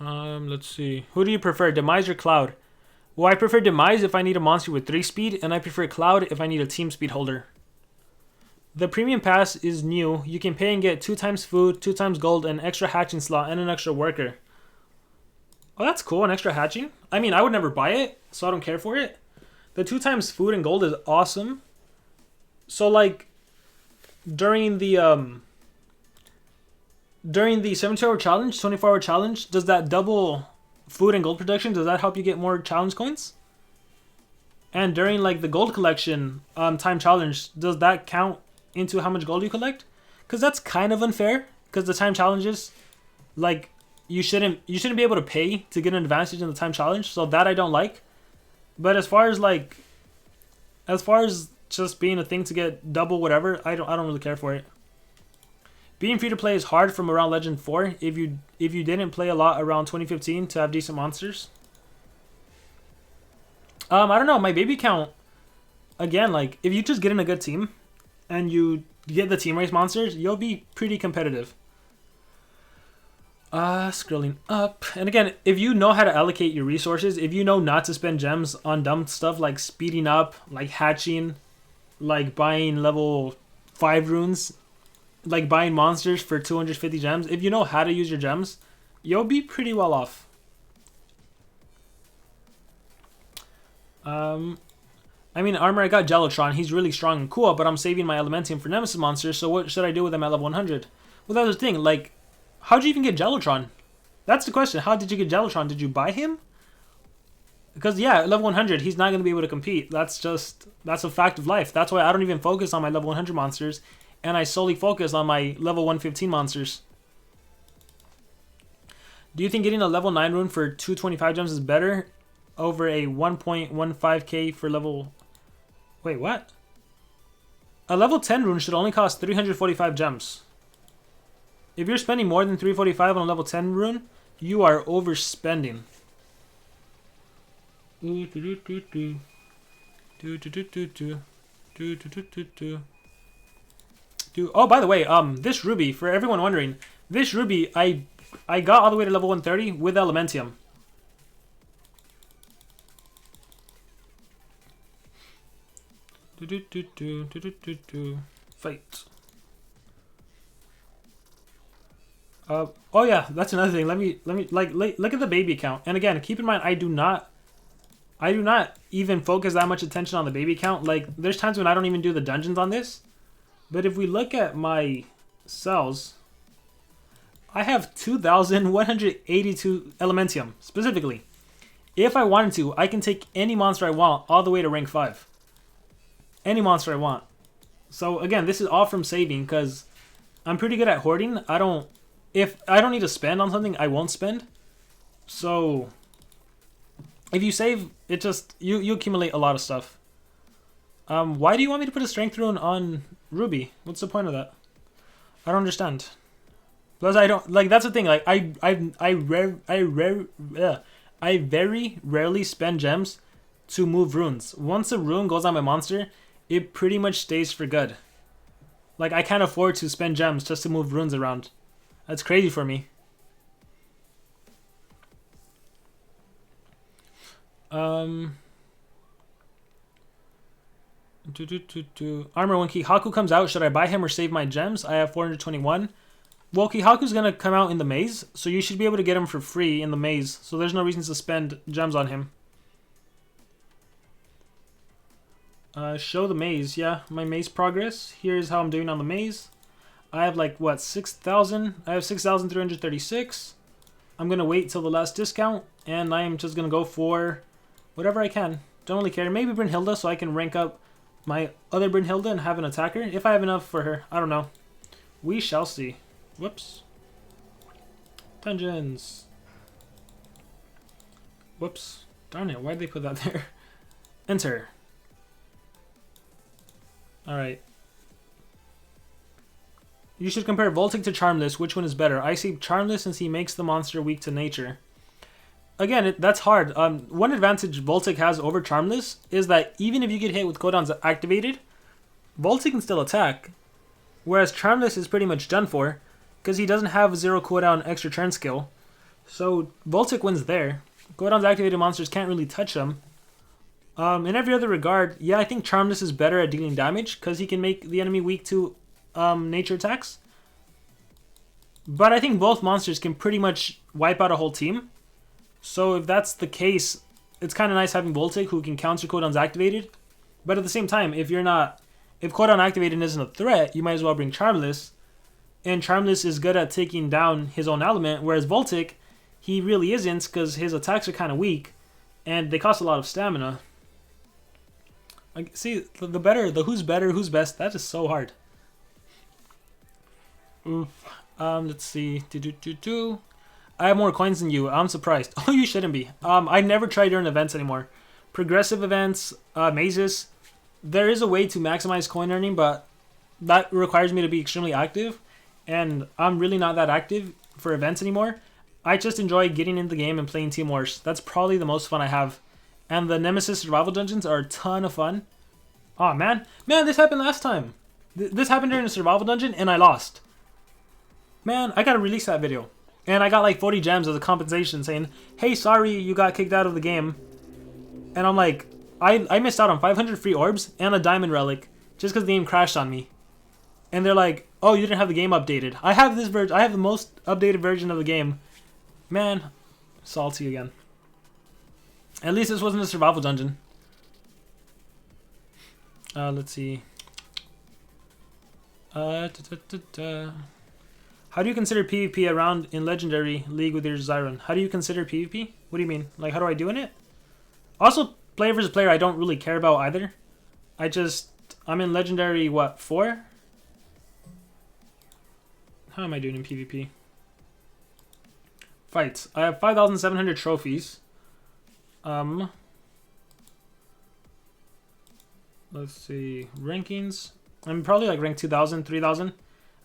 Let's see. Who do you prefer, Demise or Cloud? Well, I prefer Demise if I need a monster with 3 speed, and I prefer Cloud if I need a team speed holder. The premium pass is new. You can pay and get 2 times food, 2 times gold, an extra hatching slot, and an extra worker. Oh, that's cool, an extra hatching. I mean, I would never buy it, so I don't care for it. The 2 times food and gold is awesome. So, like, during the 72-hour challenge, 24-hour challenge, does that double food and gold production? Does that help you get more challenge coins? And during, like, the gold collection time challenge, does that count into how much gold you collect? Because that's kind of unfair. Because the time challenges, like, you shouldn't be able to pay to get an advantage in the time challenge. So that I don't like. But as far as just being a thing to get double whatever, I don't really care for it. Being free to play is hard from around Legend 4 if you didn't play a lot around 2015 to have decent monsters. I don't know, my baby count, again, like, if you just get in a good team and you get the team race monsters, you'll be pretty competitive. Scrolling up. And again, if you know how to allocate your resources, if you know not to spend gems on dumb stuff like speeding up, like hatching, like buying level 5 runes, like buying monsters for 250 gems, if you know how to use your gems, you'll be pretty well off. I mean, armor, I got Gelotron. He's really strong and cool, but I'm saving my Elementium for Nemesis monsters, so what should I do with him at level 100? Well, that's the thing, like, how'd you even get Gelotron? That's the question. How did you get Gelotron? Did you buy him? Because, yeah, at level 100, he's not going to be able to compete. That's a fact of life. That's why I don't even focus on my level 100 monsters, and I solely focus on my level 115 monsters. Do you think getting a level 9 rune for 225 gems is better over a 1.15k for level... Wait, what? A level 10 rune should only cost 345 gems. If you're spending more than 345 on a level 10 rune, you are overspending. Oh, by the way, this ruby, for everyone wondering, this ruby I got all the way to level 130 with Elementium. Fight. Oh yeah, that's another thing. Let me like look at the baby count. And again, keep in mind, I do not even focus that much attention on the baby count. Like, there's times when I don't even do the dungeons on this. But if we look at my cells, I have 2,182 Elementium, specifically. If I wanted to, I can take any monster I want all the way to rank 5. Any monster I want. So again, this is all from saving, because I'm pretty good at hoarding. If I don't need to spend on something, I won't spend. So if you save, it just you accumulate a lot of stuff. Why do you want me to put a strength rune on Ruby? What's the point of that? I don't understand. Plus, I don't like. That's the thing. Like, I very rarely spend gems to move runes. Once a rune goes on my monster, it pretty much stays for good. Like, I can't afford to spend gems just to move runes around. That's crazy for me. Armor when Kihaku comes out, should I buy him or save my gems? I have 421. Well, Kihaku's gonna come out in the maze, so you should be able to get him for free in the maze. So there's no reason to spend gems on him. Show the maze. Yeah, my maze progress. Here's how I'm doing on the maze. I have like, what, 6,000? I have 6,336. I'm gonna wait till the last discount, and I'm just gonna go for whatever I can. Don't really care. Maybe Brynhilda, so I can rank up my other Brynhilda and have an attacker. If I have enough for her. I don't know. We shall see. Whoops. Dungeons. Whoops. Darn it, why'd they put that there? Enter. Alright. You should compare Voltic to Charmless. Which one is better? I say Charmless since he makes the monster weak to nature. Again, that's hard. One advantage Voltic has over Charmless is that even if you get hit with cooldowns activated, Voltic can still attack. Whereas Charmless is pretty much done for, because he doesn't have a 0 cooldown extra turn skill. So Voltic wins there. Cooldowns activated monsters can't really touch him. In every other regard, yeah, I think Charmless is better at dealing damage, because he can make the enemy weak to nature attacks. But I think both monsters can pretty much wipe out a whole team. So if that's the case, it's kind of nice having Voltic who can counter cooldowns activated. But at the same time, if cooldown activated isn't a threat, you might as well bring Charmless. And Charmless is good at taking down his own element, whereas Voltic, he really isn't because his attacks are kind of weak and they cost a lot of stamina. Like, see, the who's better, who's best, that is so hard. Let's see. I have more coins than you. I'm surprised. Oh, you shouldn't be. I never try during events anymore. Progressive events, mazes. There is a way to maximize coin earning, but that requires me to be extremely active. And I'm really not that active for events anymore. I just enjoy getting in the game and playing Team Wars. That's probably the most fun I have. And the Nemesis survival dungeons are a ton of fun. Oh man. Man, this happened last time. This happened during a survival dungeon and I lost. Man, I gotta release that video. And I got like 40 gems as a compensation saying, hey, sorry you got kicked out of the game. And I'm like, I missed out on 500 free orbs and a diamond relic just because the game crashed on me. And they're like, oh, you didn't have the game updated. I have this version. I have the most updated version of the game. Man, salty again. At least this wasn't a survival dungeon. Let's see. How do you consider PvP around in Legendary League with your Zyron? How do you consider PvP? What do you mean? Like, how do I do in it? Also, player versus player, I don't really care about either. I'm in Legendary, what, 4? How am I doing in PvP? Fights. I have 5,700 trophies. Let's see. Rankings. I'm probably like rank 2,000, 3,000.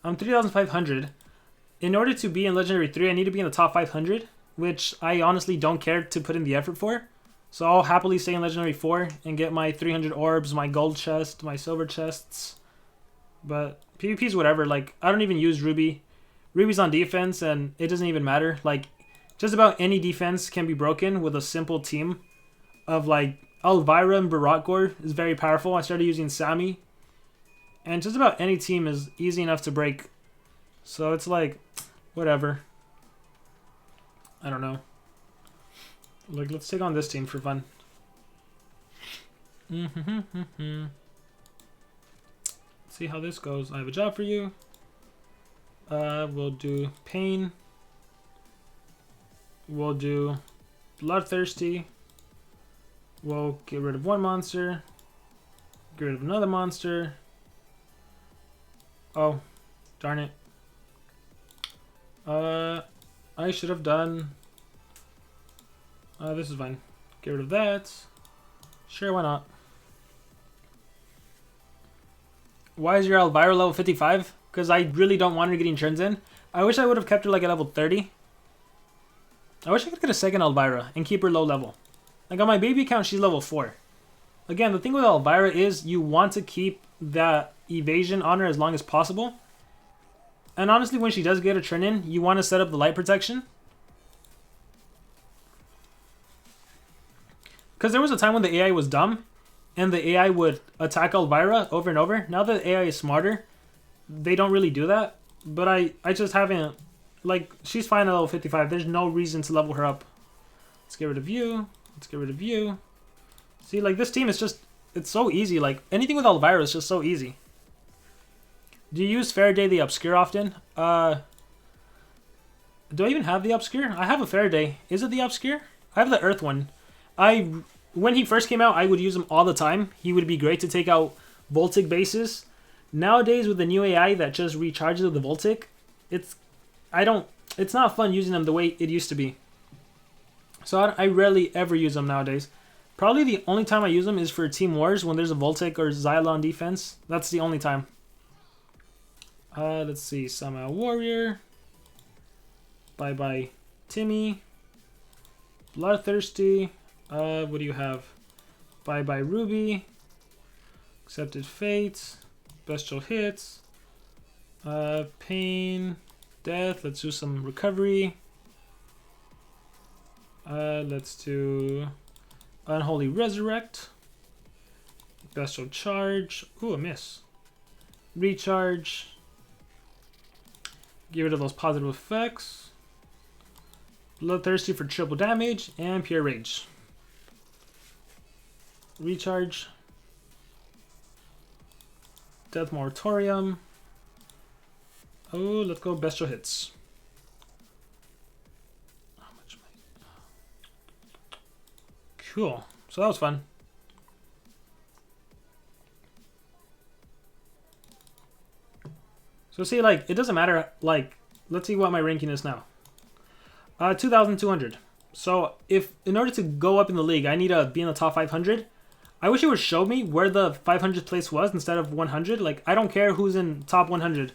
I'm 3,500. In order to be in Legendary 3, I need to be in the top 500, which I honestly don't care to put in the effort for. So I'll happily stay in Legendary 4 and get my 300 orbs, my gold chest, my silver chests. But PvP is whatever. Like, I don't even use Ruby. Ruby's on defense, and it doesn't even matter. Like, just about any defense can be broken with a simple team of, like, Elvira and Baratgor is very powerful. I started using Sammy. And just about any team is easy enough to break. So it's like, whatever. I don't know. Like, let's take on this team for fun. See how this goes. I have a job for you. We'll do Pain. We'll do Bloodthirsty. We'll get rid of one monster. Get rid of another monster. Oh, darn it. I should have done... this is fine. Get rid of that. Sure, why not? Why is your Elvira level 55? Because I really don't want her getting turns in. I wish I would have kept her like at level 30. I wish I could get a second Elvira and keep her low level. Like on my baby account, she's level 4. Again, the thing with Elvira is you want to keep that evasion on her as long as possible. And honestly, when she does get a turn in, you want to set up the light protection. Because there was a time when the AI was dumb, and the AI would attack Elvira over and over. Now that the AI is smarter, they don't really do that. But I just haven't... Like, she's fine at level 55. There's no reason to level her up. Let's get rid of you. Let's get rid of you. See, like, this team is just... It's so easy. Like, anything with Elvira is just so easy. Do you use Faraday the Obscure often? Do I even have the Obscure? I have a Faraday. Is it the Obscure? I have the Earth one. When he first came out, I would use him all the time. He would be great to take out Voltic bases. Nowadays, with the new AI that just recharges with the Voltic, it's not fun using them the way it used to be. So I rarely ever use them nowadays. Probably the only time I use them is for Team Wars when there's a Voltic or Xylon defense. That's the only time. Let's see. Sama Warrior. Bye-bye Timmy. Bloodthirsty. What do you have? Bye-bye Ruby. Accepted Fate. Bestial Hits. Pain. Death. Let's do some recovery. Let's do Unholy Resurrect. Bestial Charge. Ooh, a miss. Recharge. Get rid of those positive effects. Bloodthirsty for triple damage. And Pure Rage. Recharge. Death Moratorium. Oh, let's go Bestial Hits. How much am I... Cool. So that was fun. So see, like, it doesn't matter, like, let's see what my ranking is now. 2,200. So if, in order to go up in the league, I need to be in the top 500. I wish it would show me where the 500th place was instead of 100. Like, I don't care who's in top 100.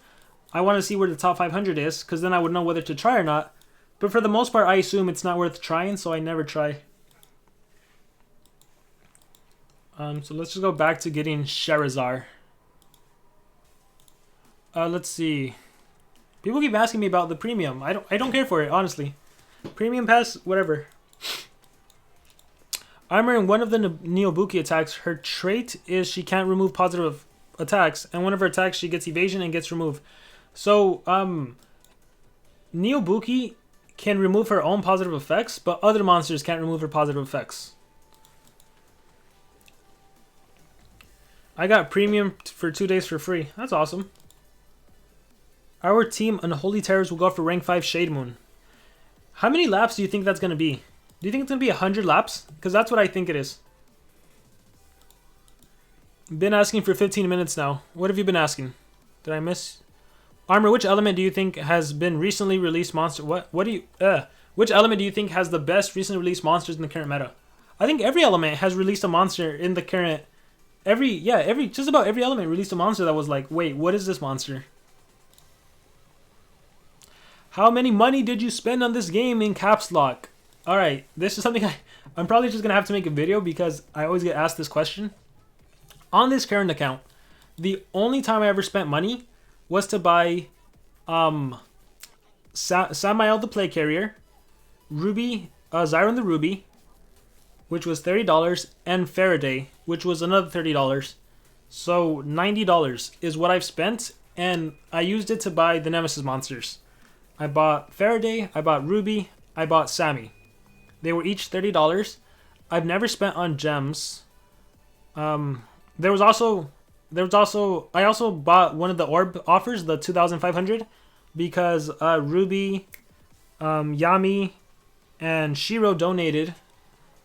I want to see where the top 500 is, because then I would know whether to try or not. But for the most part, I assume it's not worth trying, so I never try. So let's just go back to getting Sherezar. Let's see. People keep asking me about the premium. I don't care for it, honestly. Premium pass, whatever. Armor in one of the Neobuki attacks, her trait is she can't remove positive attacks, and one of her attacks she gets evasion and gets removed. So, Neobuki can remove her own positive effects, but other monsters can't remove her positive effects. I got premium for 2 days for free. That's awesome. Our team, Unholy Terrors, will go for rank 5 Shade Moon. How many laps do you think that's going to be? Do you think it's going to be 100 laps? Because that's what I think it is. Been asking for 15 minutes now. What have you been asking? Did I miss? Armor, which element do you think has been recently released monster? What do you... Which element do you think has the best recently released monsters in the current meta? I think every element has released a monster in the current... just about every element released a monster that was like, wait, what is this monster? How many money did you spend on this game in caps lock? Alright, this is something I'm probably just going to have to make a video because I always get asked this question. On this current account, the only time I ever spent money was to buy Samael the Plague Carrier, Ruby, Zyron the Ruby, which was $30, and Faraday, which was another $30. So $90 is what I've spent, and I used it to buy the Nemesis monsters. I bought Faraday, I bought Ruby, I bought Sammy. They were each $30. I've never spent on gems. I also bought one of the orb offers, the 2,500, because Ruby, Yami, and Shiro donated.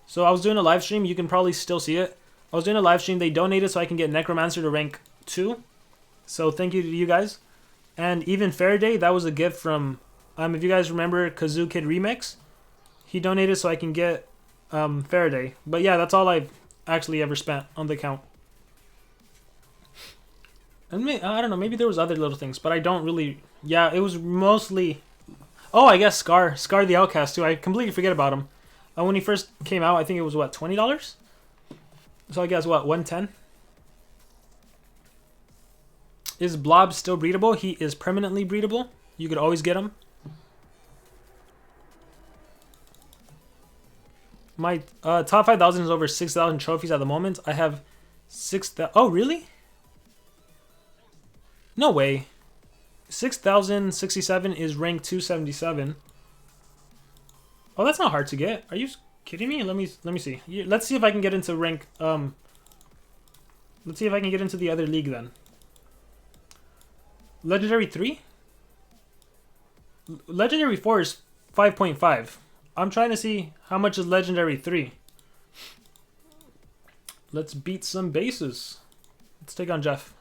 So I was doing a live stream. You can probably still see it. I was doing a live stream. They donated so I can get Necromancer to rank 2. So thank you to you guys. And even Faraday, that was a gift from If you guys remember Kazoo Kid Remix, he donated so I can get Faraday. But yeah, that's all I've actually ever spent on the account. And I don't know, maybe there was other little things, but I don't really... Yeah, it was mostly... Oh, I guess Scar the Outcast too. I completely forget about him. When he first came out, I think it was, what, $20? So I guess, what, 110? Is Blob still breedable? He is permanently breedable. You could always get him. My top 5,000 is over 6,000 trophies at the moment. I have 6,000. Oh, really? No way. 6,067 is rank 277. Oh, that's not hard to get. Are you kidding me? Let me see. Let's see if I can get into rank. Let's see if I can get into the other league then. Legendary 3? Legendary 4 is 5.5. I'm trying to see how much is Legendary 3. Let's beat some bases. Let's take on Jeff.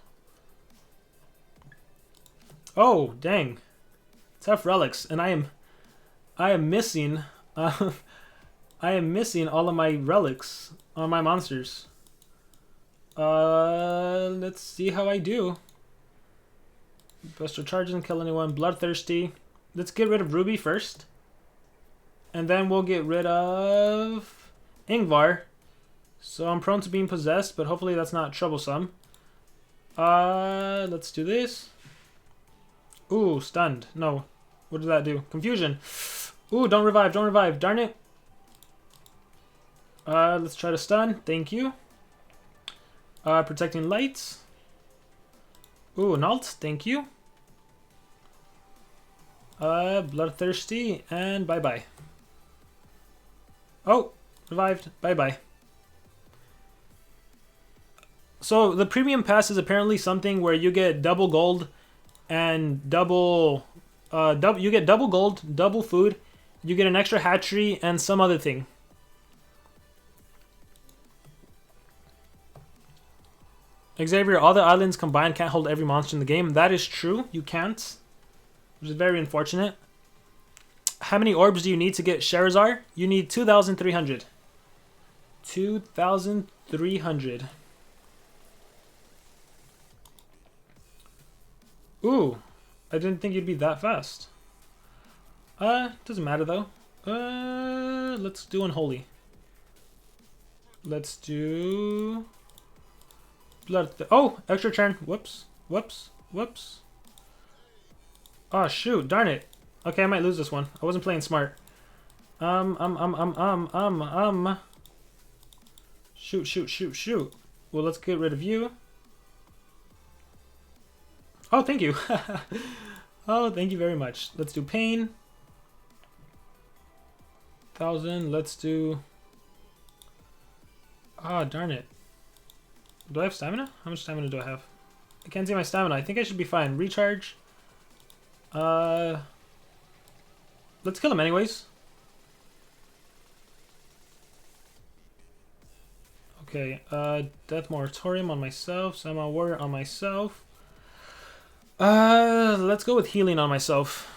Oh, dang. Tough relics. And I am missing I am missing all of my relics on my monsters. Let's see how I do. Buster Charge doesn't kill anyone. Bloodthirsty. Let's get rid of Ruby first. And then we'll get rid of Ingvar. So I'm prone to being possessed, but hopefully that's not troublesome. Let's do this. Ooh, stunned. No. What did that do? Confusion. Ooh, don't revive, don't revive. Darn it. Let's try to stun. Thank you. Protecting lights. Ooh, an alt. Thank you. Bloodthirsty. And bye-bye. Oh, revived. Bye-bye. So the premium pass is apparently something where you get double gold and double... you get double gold, double food. You get an extra hatchery and some other thing. Xavier, all the islands combined can't hold every monster in the game. That is true. You can't. Which is very unfortunate. How many orbs do you need to get Sherezar? You need 2,300. 2,300. Ooh. I didn't think you'd be that fast. Doesn't matter though. Let's do Unholy. Let's do... Oh, extra turn. Whoops. Whoops. Whoops. Oh, shoot. Darn it. Okay, I might lose this one. I wasn't playing smart. Shoot, shoot, shoot, shoot. Well, let's get rid of you. Oh, thank you. Oh, thank you very much. Let's do Pain. 1,000. Let's do... Ah, darn it. Do I have stamina? How much stamina do I have? I can't see my stamina. I think I should be fine. Recharge. Let's kill him anyways. Okay, Death Moratorium on myself. Sama Warrior on myself. Let's go with healing on myself.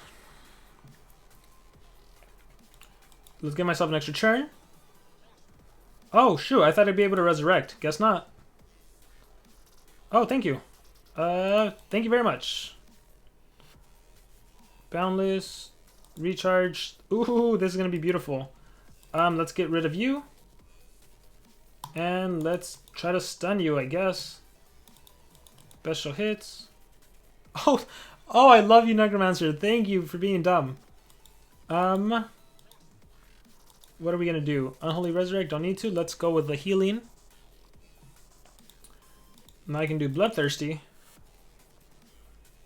Let's give myself an extra turn. Oh, shoot. I thought I'd be able to resurrect. Guess not. Oh, thank you. Thank you very much. Boundless. Recharge. Ooh, this is going to be beautiful. Let's get rid of you. And let's try to stun you, I guess. Special hits. Oh, I love you, Necromancer. Thank you for being dumb. What are we going to do? Unholy Resurrect, don't need to. Let's go with the healing. And I can do Bloodthirsty.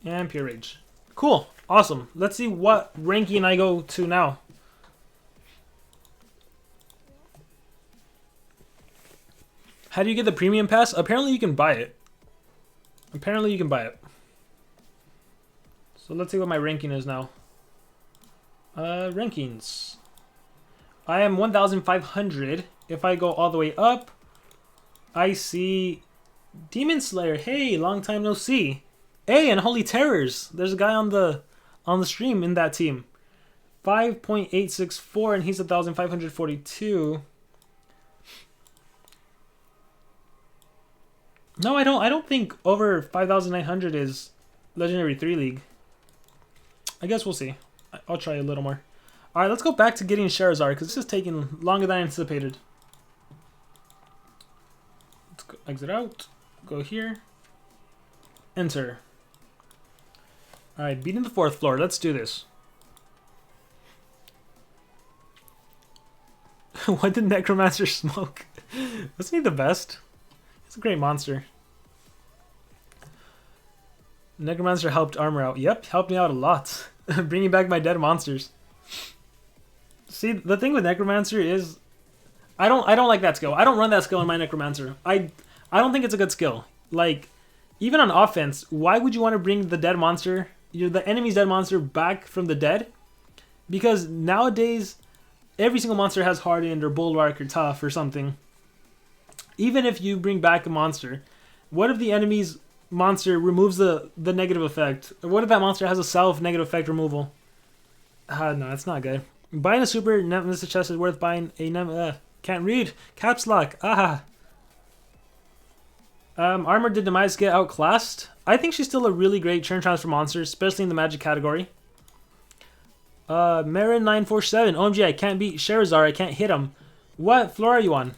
And Pure Rage. Cool. Awesome. Let's see what ranking I go to now. How do you get the premium pass? Apparently you can buy it. Apparently you can buy it. So let's see what my ranking is now. Rankings. I am 1,500. If I go all the way up, I see Demon Slayer. Hey, long time no see. Hey, and Holy Terrors. There's a guy on the stream in that team. 5.864 and he's 1,542. No, I don't think over 5,900 is Legendary 3 League. I guess we'll see. I'll try a little more. Alright, let's go back to getting Sherezar, because this is taking longer than I anticipated. Let's go exit out. Go here. Enter. Alright, beating the 4th floor. Let's do this. What did Necromancer smoke? Wasn't he the best? He's a great monster. Necromancer helped armor out. Yep, helped me out a lot. Bringing back my dead monsters. See, the thing with Necromancer is I don't like that skill. I don't run that skill in my Necromancer. I don't think it's a good skill. Like, even on offense, why would you want to bring the dead monster, the enemy's dead monster, back from the dead? Because nowadays, every single monster has Hardened or Bulwark or Tough or something. Even if you bring back a monster, what if the enemy's monster removes the negative effect? Or what if that monster has a self-negative effect removal? No, that's not good. Buying a super Nemesis chest is worth buying a can't read. Caps lock. Armor did Demise get outclassed? I think she's still a really great turn transfer monster, especially in the magic category. Marin 947. OMG, I can't beat Sherezar. I can't hit him. What floor are you on?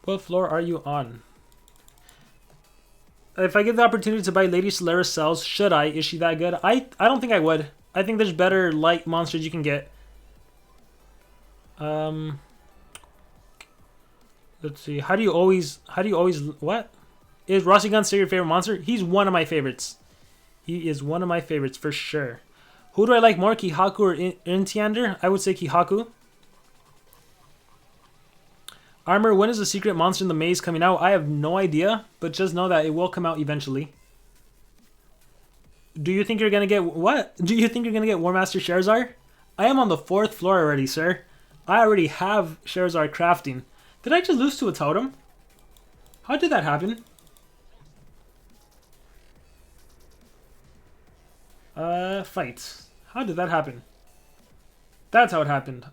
What floor are you on? If I get the opportunity to buy Lady Solera's cells, should I? Is she that good? I don't think I would. I think there's better light monsters you can get. Let's see. How do you always what? Is Rossi Gun still your favorite monster? He's one of my favorites. He is one of my favorites for sure. Who do I like more, Kihaku or Intiander? I would say Kihaku. Armor, when is the secret monster in the maze coming out? I have no idea, but just know that it will come out eventually. Do you think you're gonna get what? Do you think you're gonna get Warmaster Sherezar? I am on the 4th floor already, sir. I already have Sherezar crafting. Did I just lose to a totem? How did that happen? Fight. How did that happen? That's how it happened.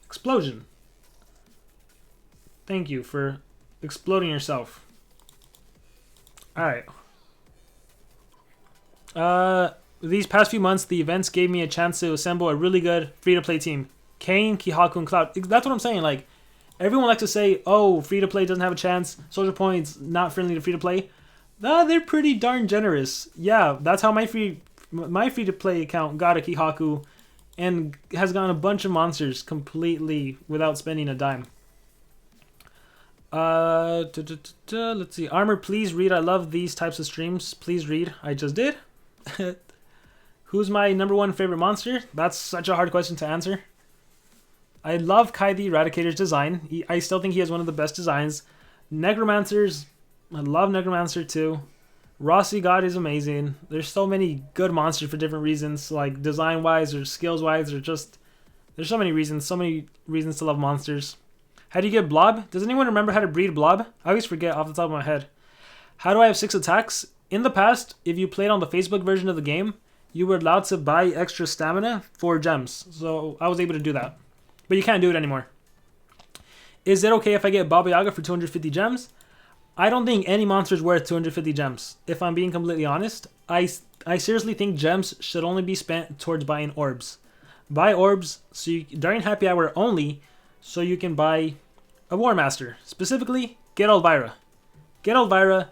Explosion. Thank you for exploding yourself. Alright. These past few months, the events gave me a chance to assemble a really good free-to-play team. Kane, Kihaku, and Cloud. That's what I'm saying. Like, everyone likes to say, oh, free-to-play doesn't have a chance. Soldier Point's not friendly to free-to-play. They're pretty darn generous. Yeah, that's how my free-to-play account got a Kihaku and has gotten a bunch of monsters completely without spending a dime. Let's see. Armor, please read. I love these types of streams. Please read. I just did. Who's my #1 favorite monster? That's such a hard question to answer. I love Kai the Eradicator's design. I still think he has one of the best designs. Necromancers, I love Necromancer too. Rossi God is amazing. There's so many good monsters for different reasons, like design-wise or skills-wise, or just... There's so many reasons to love monsters. How do you get Blob? Does anyone remember how to breed Blob? I always forget off the top of my head. How do I have 6 attacks? In the past, if you played on the Facebook version of the game, you were allowed to buy extra stamina for gems. So I was able to do that. But you can't do it anymore. Is it okay if I get Baba Yaga for 250 gems? I don't think any monster is worth 250 gems. If I'm being completely honest, I seriously think gems should only be spent towards buying orbs. Buy orbs during happy hour only, so you can buy a Warmaster. Specifically, get Elvira. Get Elvira,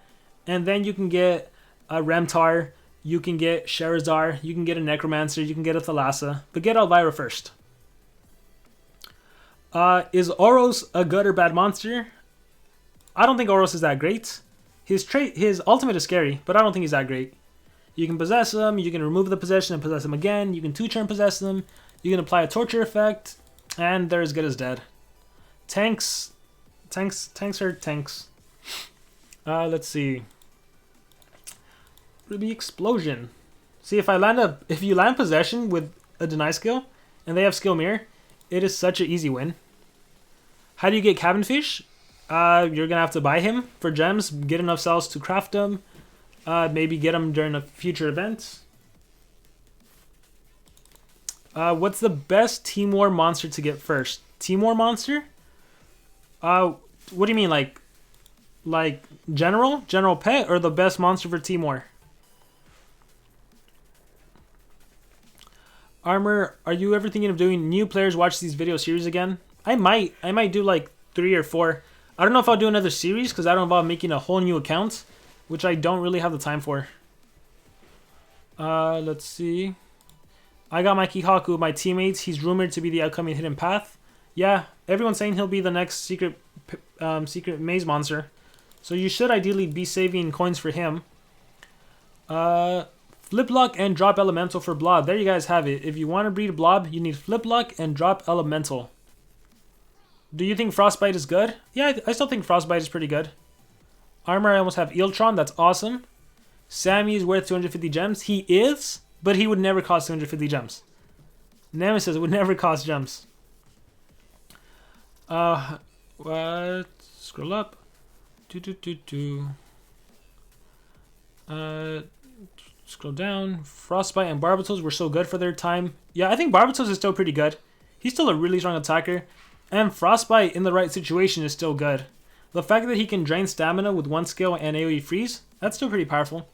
and then you can get a Remtar, you can get Sherezar, you can get a Necromancer, you can get a Thalassa, but get Elvira first. Is Oros a good or bad monster? I don't think Oros is that great. His ultimate is scary, but I don't think he's that great. You can possess him, you can remove the possession and possess him again, you can 2-turn possess them, you can apply a torture effect, and they're as good as dead. Tanks are tanks. Let's see. Ruby Explosion. See, if you land possession with a deny skill, and they have skill mirror, it is such an easy win. How do you get Cabin Fish? You're gonna have to buy him for gems, get enough cells to craft them, maybe get them during a future event. What's the best Team War monster to get first? Team War monster? What do you mean, like general pet, or the best monster for Team War? Armor, are you ever thinking of doing new players watch these video series again? I might do like 3 or 4. I don't know if I'll do another series because that don't involve making a whole new account, which I don't really have the time for. Let's see. I got my Kihaku with my teammates. He's rumored to be the upcoming Hidden Path. Yeah, everyone's saying he'll be the next secret maze monster. So you should ideally be saving coins for him. Flip Luck and Drop Elemental for Blob. There you guys have it. If you want to breed Blob, you need Flip Luck and Drop Elemental. Do you think Frostbite is good? Yeah, I still think Frostbite is pretty good. Armor, I almost have Eeltron. That's awesome. Sammy is worth 250 gems. He is, but he would never cost 250 gems. Nemesis would never cost gems. What? Scroll up. Scroll down. Frostbite and Barbatos were so good for their time. Yeah, I think Barbatos is still pretty good. He's still a really strong attacker. And Frostbite in the right situation is still good. The fact that he can drain stamina with 1 skill and AoE freeze, that's still pretty powerful.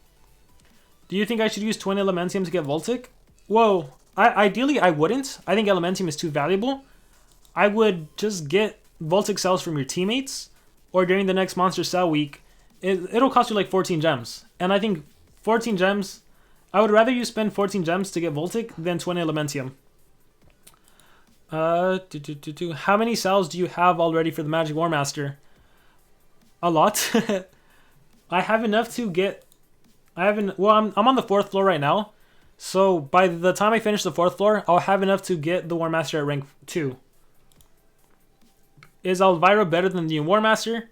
Do you think I should use 20 Elementium to get Voltic? Whoa, ideally I wouldn't. I think Elementium is too valuable. I would just get Voltic cells from your teammates, or during the next Monster Cell week, it'll cost you like 14 gems. And I think 14 gems, I would rather you spend 14 gems to get Voltic than 20 Elementium. How many cells do you have already for the Magic Warmaster? A lot. I have enough to get... Well, I'm on the 4th floor right now. So by the time I finish the 4th floor, I'll have enough to get the Warmaster at rank 2. Is Elvira better than the new Warmaster?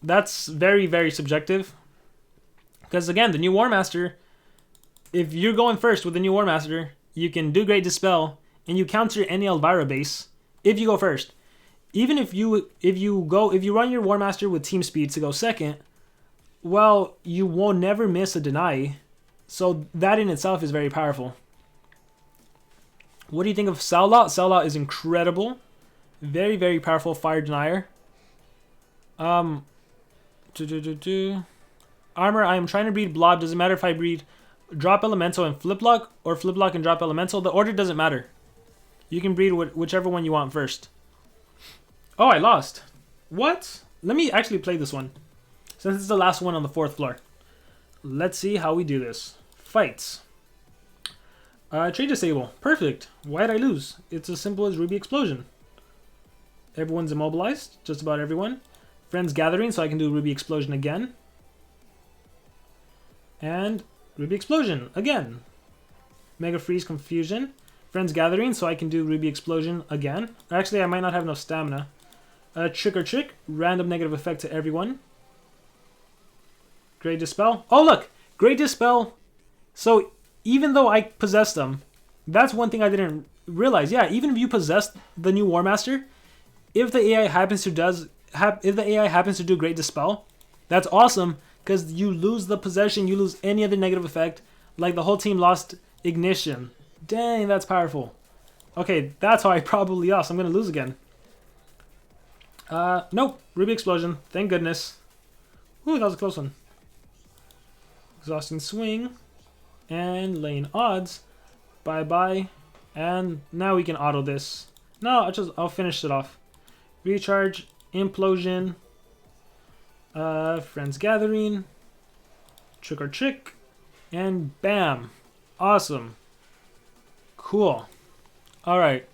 That's very, very subjective. Because again, the new Warmaster, if you're going first with the new Warmaster, you can do Great Dispel, and you counter any Elvira base if you go first. Even if you run your Warmaster with team speed to go second, well, you will never miss a deny. So that in itself is very powerful. What do you think of Saulot? Saulot is incredible. Very, very powerful fire denier. Armor, I am trying to breed Blob. Doesn't matter if I breed Drop Elemental and Flip Lock, or Flip Lock and Drop Elemental. The order doesn't matter. You can breed whichever one you want first. Oh, I lost. What? Let me actually play this one, since it's the last one on the 4th floor. Let's see how we do this. Fights. Trade disable. Perfect. Why'd I lose? It's as simple as Ruby Explosion. Everyone's immobilized. Just about everyone. Friends gathering, so I can do Ruby Explosion again. And Ruby Explosion again. Mega Freeze Confusion. Friends gathering, so I can do Ruby Explosion again. Actually, I might not have enough stamina. Trick or Trick. Random negative effect to everyone. Great Dispel. Oh, look! Great Dispel. So, even though I possess them, that's one thing I didn't realize. Yeah, even if you possess the new Warmaster, if the AI happens to do Great Dispel, that's awesome, because you lose the possession, you lose any other negative effect, like the whole team lost Ignition. Dang, that's powerful. Okay, that's how I probably lost. I'm going to lose again. Nope. Ruby Explosion. Thank goodness. Ooh, that was a close one. Exhausting Swing. And Lane Odds. Bye-bye. And now we can auto this. No, I'll finish it off. Recharge. Implosion. Friends Gathering. Trick or Trick. And bam. Awesome. Cool. Alright.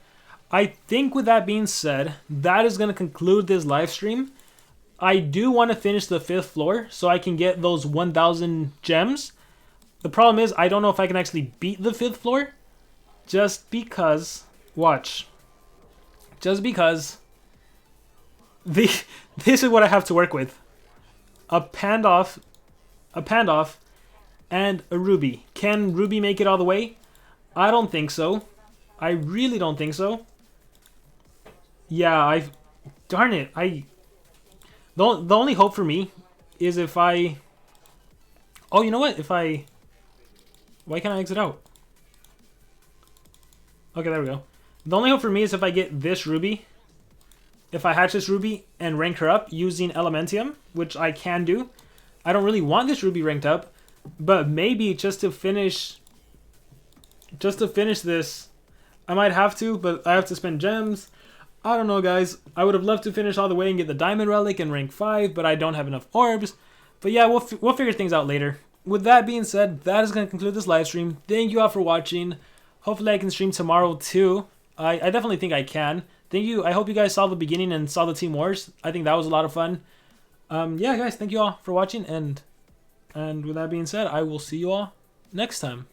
I think with that being said, that is going to conclude this live stream. I do want to finish the 5th floor so I can get those 1,000 gems. The problem is I don't know if I can actually beat the 5th floor. Just because... Watch. Just because... This is what I have to work with. A Pandoff, and a Ruby. Can Ruby make it all the way? I don't think so. I really don't think so. Yeah, darn it. The only hope for me is if I... Oh, you know what? Why can't I exit out? Okay, there we go. The only hope for me is if I get this ruby. If I hatch this ruby and rank her up using Elementium, which I can do. I don't really want this ruby ranked up, but maybe just to finish this, I might have to, but I have to spend gems. I don't know, guys. I would have loved to finish all the way and get the diamond relic and rank 5, but I don't have enough orbs. But yeah, we'll figure things out later. With that being said, that is going to conclude this live stream. Thank you all for watching. Hopefully I can stream tomorrow too. I definitely think I can. Thank you. I hope you guys saw the beginning and saw the Team Wars. I think that was a lot of fun. Yeah, guys, thank you all for watching. And with that being said, I will see you all next time.